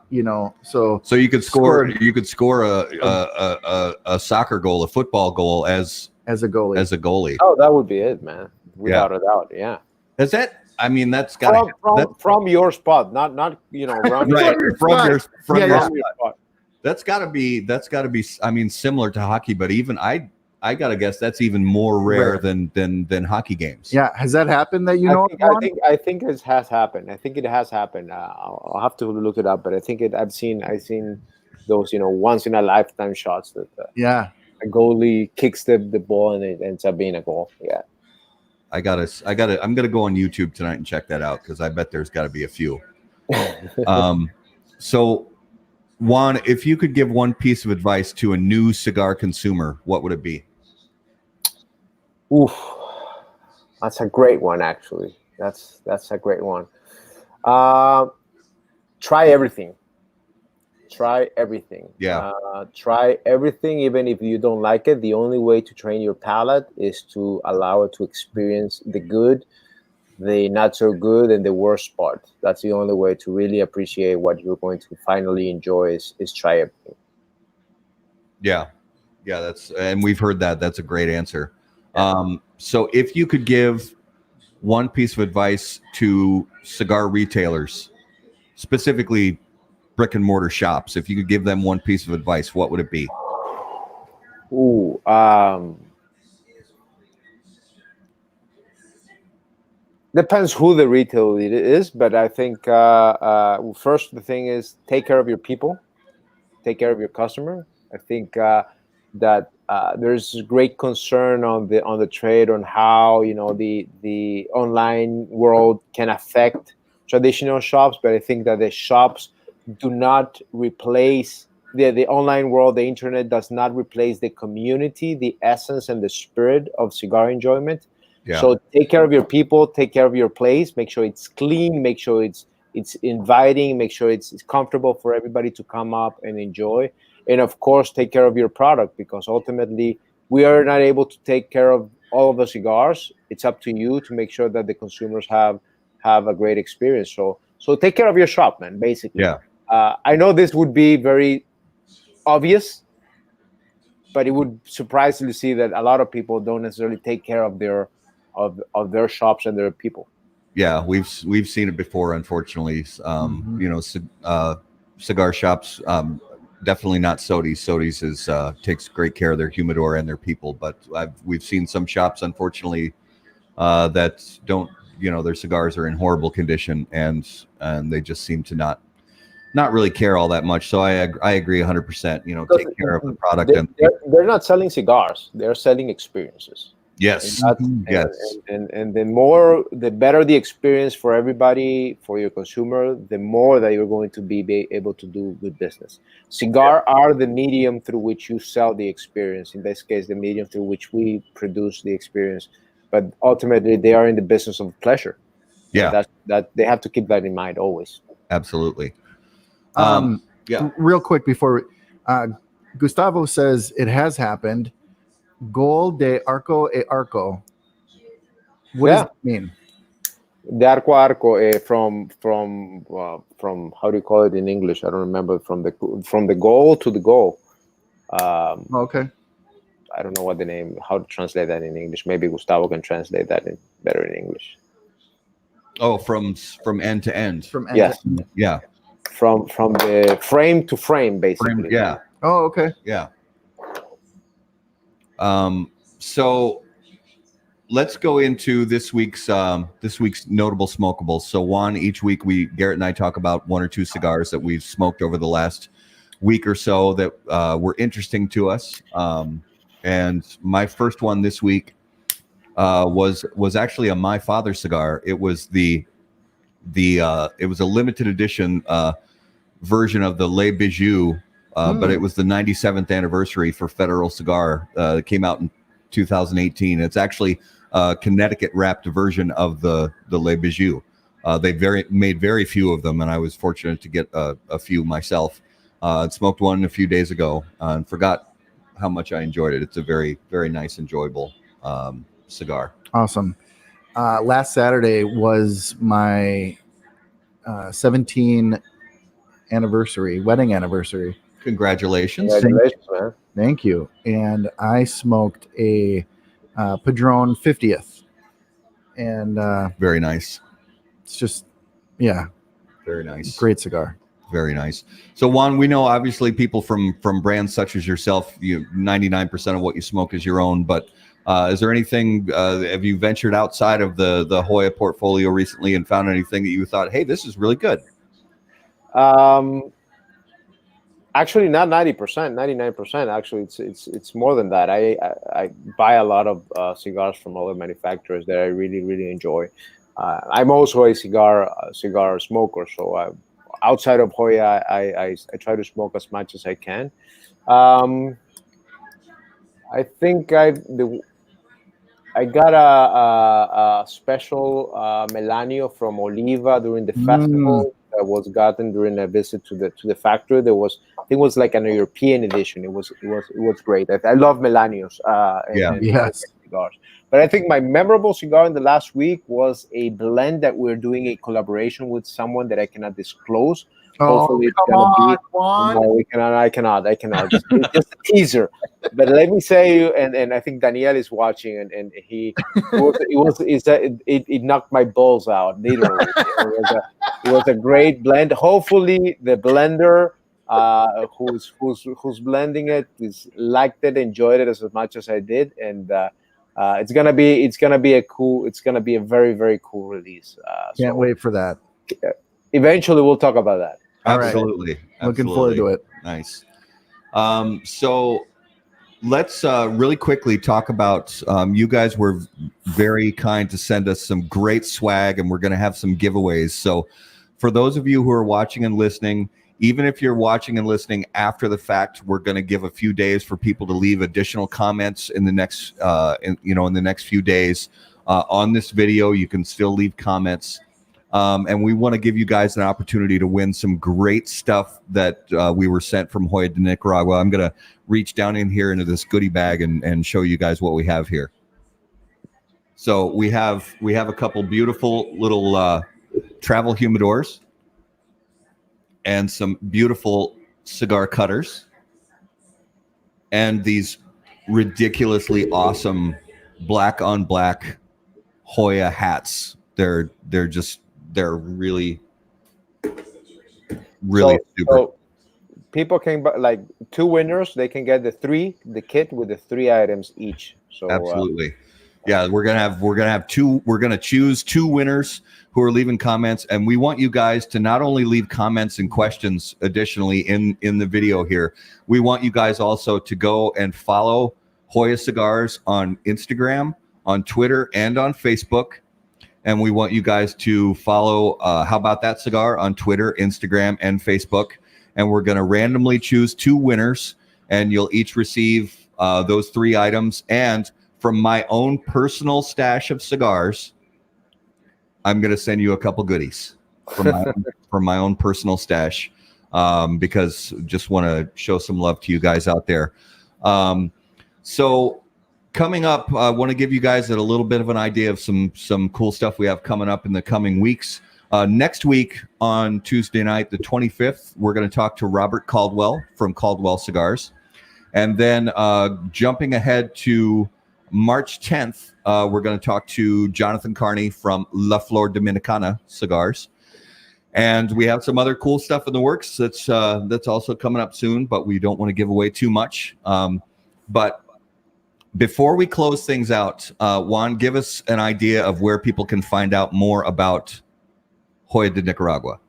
So you could score a soccer goal, a football goal as a goalie. Oh, that would be it, man. Without a doubt. Yeah. Is that? I mean, that's got from your spot, not right from your spot. That's got to be. I mean, similar to hockey, but even I gotta guess that's even more rare than hockey games. Yeah, has that happened that I think it has happened. I think it has happened. I'll have to look it up, but I think I've seen those once in a lifetime shots that a goalie kicks the ball and it ends up being a goal. Yeah, I'm gonna go on YouTube tonight and check that out because I bet there's got to be a few. So. Juan, if you could give one piece of advice to a new cigar consumer, what would it be? Oof, that's a great one, actually. That's a great one. Try everything. Try everything. Yeah. Try everything, even if you don't like it. The only way to train your palate is to allow it to experience the good, the not so good, and the worst part. That's the only way to really appreciate what you're going to finally enjoy is try everything. Yeah. And we've heard that. That's a great answer. So if you could give one piece of advice to cigar retailers, specifically brick and mortar shops, if you could give them one piece of advice, what would it be? Ooh, depends who the retail leader is, but I think first the thing is take care of your people, take care of your customer. I think that there's great concern on the trade on how the online world can affect traditional shops, but I think that the shops do not replace the online world. The internet does not replace the community, the essence, and the spirit of cigar enjoyment. Yeah. So take care of your people, take care of your place, make sure it's clean, make sure it's inviting, make sure it's comfortable for everybody to come up and enjoy. And of course, take care of your product, because ultimately we are not able to take care of all of the cigars. It's up to you to make sure that the consumers have a great experience. So take care of your shop, man, basically. Yeah. I know this would be very obvious, but it would surprise you to see that a lot of people don't necessarily take care of their shops and their people. Yeah, we've seen it before, unfortunately. Cigar shops, definitely not Sodi's. Sodi's takes great care of their humidor and their people, but we've seen some shops, unfortunately, that don't, their cigars are in horrible condition, and they just seem to not really care all that much. So I agree 100%. Take care of the product. They're not selling cigars; they're selling experiences. Yes. Yes. And the better the experience for everybody, for your consumer, the more that you're going to be able to do good business. Cigar are the medium through which you sell the experience. In this case, the medium through which we produce the experience. But ultimately, they are in the business of pleasure. Yeah. That they have to keep that in mind always. Absolutely. Real quick before Gustavo says it has happened. Gol de arco e arco. What does it mean? De arco a arco, from how do you call it in English? I don't remember. From the goal to the goal. Okay. I don't know how to translate that in English. Maybe Gustavo can translate that better in English. Oh, from end to end. From end yes. to end. Yeah. From the frame to frame, basically. Yeah. Oh, okay. Yeah. So let's go into this week's notable smokables. So Juan, each week Garrett and I talk about one or two cigars that we've smoked over the last week or so that were interesting to us. And my first one this week was actually a My Father cigar. It was it was a limited edition version of the Le Bijou. But it was the 97th anniversary for Federal Cigar. It came out in 2018. It's actually a Connecticut wrapped version of the Le Bijou. They made very few of them, and I was fortunate to get a few myself. Smoked one a few days ago and forgot how much I enjoyed it. It's a very, very nice, enjoyable cigar. Awesome. Last Saturday was my 17th wedding anniversary. Congratulations. Man. Thank you. And I smoked a Padron 50th. And very nice. It's just, yeah. Very nice. Great cigar. Very nice. So Juan, we know obviously people from brands such as yourself, 99% of what you smoke is your own, but is there anything, have you ventured outside of the Hoya portfolio recently and found anything that you thought, hey, this is really good? Actually, not 90%, 99%. Actually, it's more than that. I buy a lot of cigars from other manufacturers that I really, really enjoy. I'm also a cigar smoker, so outside of Hoya, I try to smoke as much as I can. I think I got a special Melanio from Oliva during the festival that was gotten during a visit to the factory. There was, I think, it was like an European edition. It was great. I love Melanios Yeah. and Yes. cigars. But I think my memorable cigar in the last week was a blend that we're doing a collaboration with someone that I cannot disclose. Oh, Hopefully, it's come gonna on, be. Juan. No, we cannot. I cannot. It's just a teaser. But let me say you, and I think Daniel is watching, and it knocked my balls out literally. It was a great blend. Hopefully, the blender who's blending it liked it, enjoyed it as much as I did, and it's gonna be a very, very cool release. Can't wait for that. Eventually, we'll talk about that. All right. Absolutely. Looking forward to it. Nice. So let's really quickly talk about you guys were very kind to send us some great swag, and we're going to have some giveaways. So for those of you who are watching and listening, even if you're watching and listening after the fact, we're going to give a few days for people to leave additional comments in the next in the next few days on this video. You can still leave comments. And we want to give you guys an opportunity to win some great stuff that we were sent from Joya de Nicaragua. I'm going to reach down in here into this goodie bag and show you guys what we have here. So we have a couple beautiful little travel humidors and some beautiful cigar cutters and these ridiculously awesome black on black Joya hats. They're really super. So people can buy like two winners. They can get the kit with the 3 items each. So Absolutely. Yeah, we're gonna choose 2 winners who are leaving comments, and we want you guys to not only leave comments and questions additionally in the video here. We want you guys also to go and follow Joya Cigars on Instagram, on Twitter, and on Facebook. And we want you guys to follow How About That Cigar on Twitter, Instagram, and Facebook. And we're going to randomly choose 2 winners, and you'll each receive those 3 items. And from my own personal stash of cigars, I'm going to send you a couple goodies from my own personal stash because just want to show some love to you guys out there. So coming up, I want to give you guys a little bit of an idea of some cool stuff we have coming up in the coming weeks. Next week on Tuesday night, the 25th, we're going to talk to Robert Caldwell from Caldwell Cigars. And then jumping ahead to March 10th, we're going to talk to Jonathan Carney from La Flor Dominicana Cigars. And we have some other cool stuff in the works that's also coming up soon, but we don't want to give away too much. But before we close things out, Juan, give us an idea of where people can find out more about Joya de Nicaragua.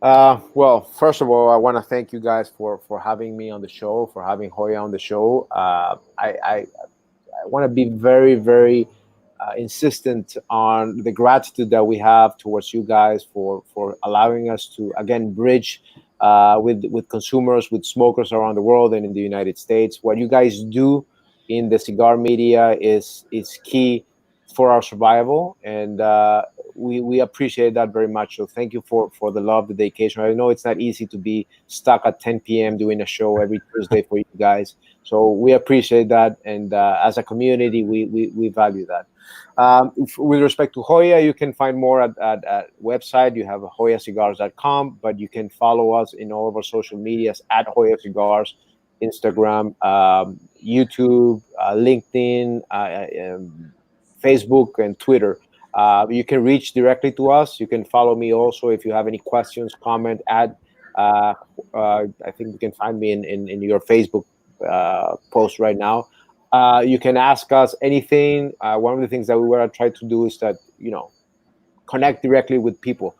Well, first of all, I want to thank you guys for having me on the show, for having Joya on the show. I want to be very, very insistent on the gratitude that we have towards you guys for allowing us to, again, bridge with consumers, with smokers around the world and in the United States. What you guys do in the cigar media is key for our survival, and we appreciate that very much. So thank you for the love, the dedication. I know it's not easy to be stuck at 10 p.m. doing a show every Tuesday for you guys. So we appreciate that, and as a community, we value that. With respect to Joya, you can find more at website. You have joyacigars.com, but you can follow us in all of our social medias at Joya Cigars, Instagram, YouTube, LinkedIn, Facebook, and Twitter. You can reach directly to us. You can follow me also if you have any questions, comment, add. I think you can find me in your Facebook post right now. You can ask us anything. One of the things that we want to try to do is that, connect directly with people.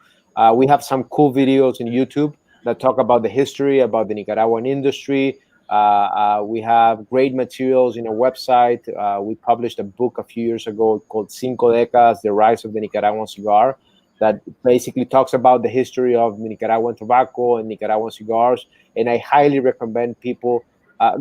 We have some cool videos in YouTube that talk about the history, about the Nicaraguan industry. We have great materials in our website. We published a book a few years ago called Cinco Décadas, The Rise of the Nicaraguan Cigar, that basically talks about the history of Nicaraguan tobacco and Nicaraguan cigars. And I highly recommend people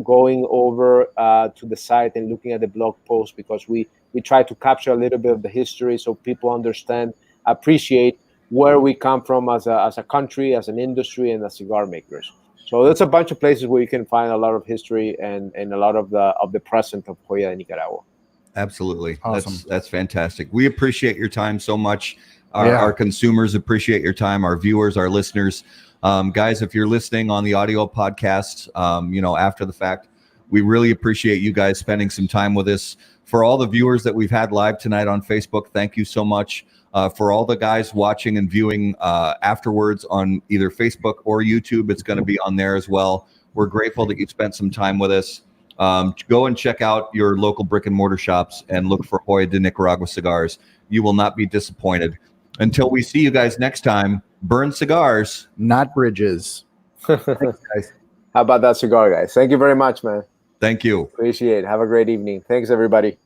going over to the site and looking at the blog post, because we try to capture a little bit of the history so people understand, appreciate where we come from as a country, as an industry, and as cigar makers. So that's a bunch of places where you can find a lot of history and a lot of the present of Joya de Nicaragua. Absolutely. Awesome. That's fantastic. We appreciate your time so much. Our consumers appreciate your time, our viewers, our listeners. Guys, if you're listening on the audio podcast, after the fact, we really appreciate you guys spending some time with us. For all the viewers that we've had live tonight on Facebook, thank you so much. For all the guys watching and viewing afterwards on either Facebook or YouTube, it's going to be on there as well. We're grateful that you spent some time with us. Go and check out your local brick and mortar shops and look for Joya de Nicaragua cigars. You will not be disappointed. Until we see you guys next time, burn cigars, not bridges. Thanks, guys. How about that cigar, guys? Thank you very much, man. Thank you. Appreciate it. Have a great evening. Thanks, everybody.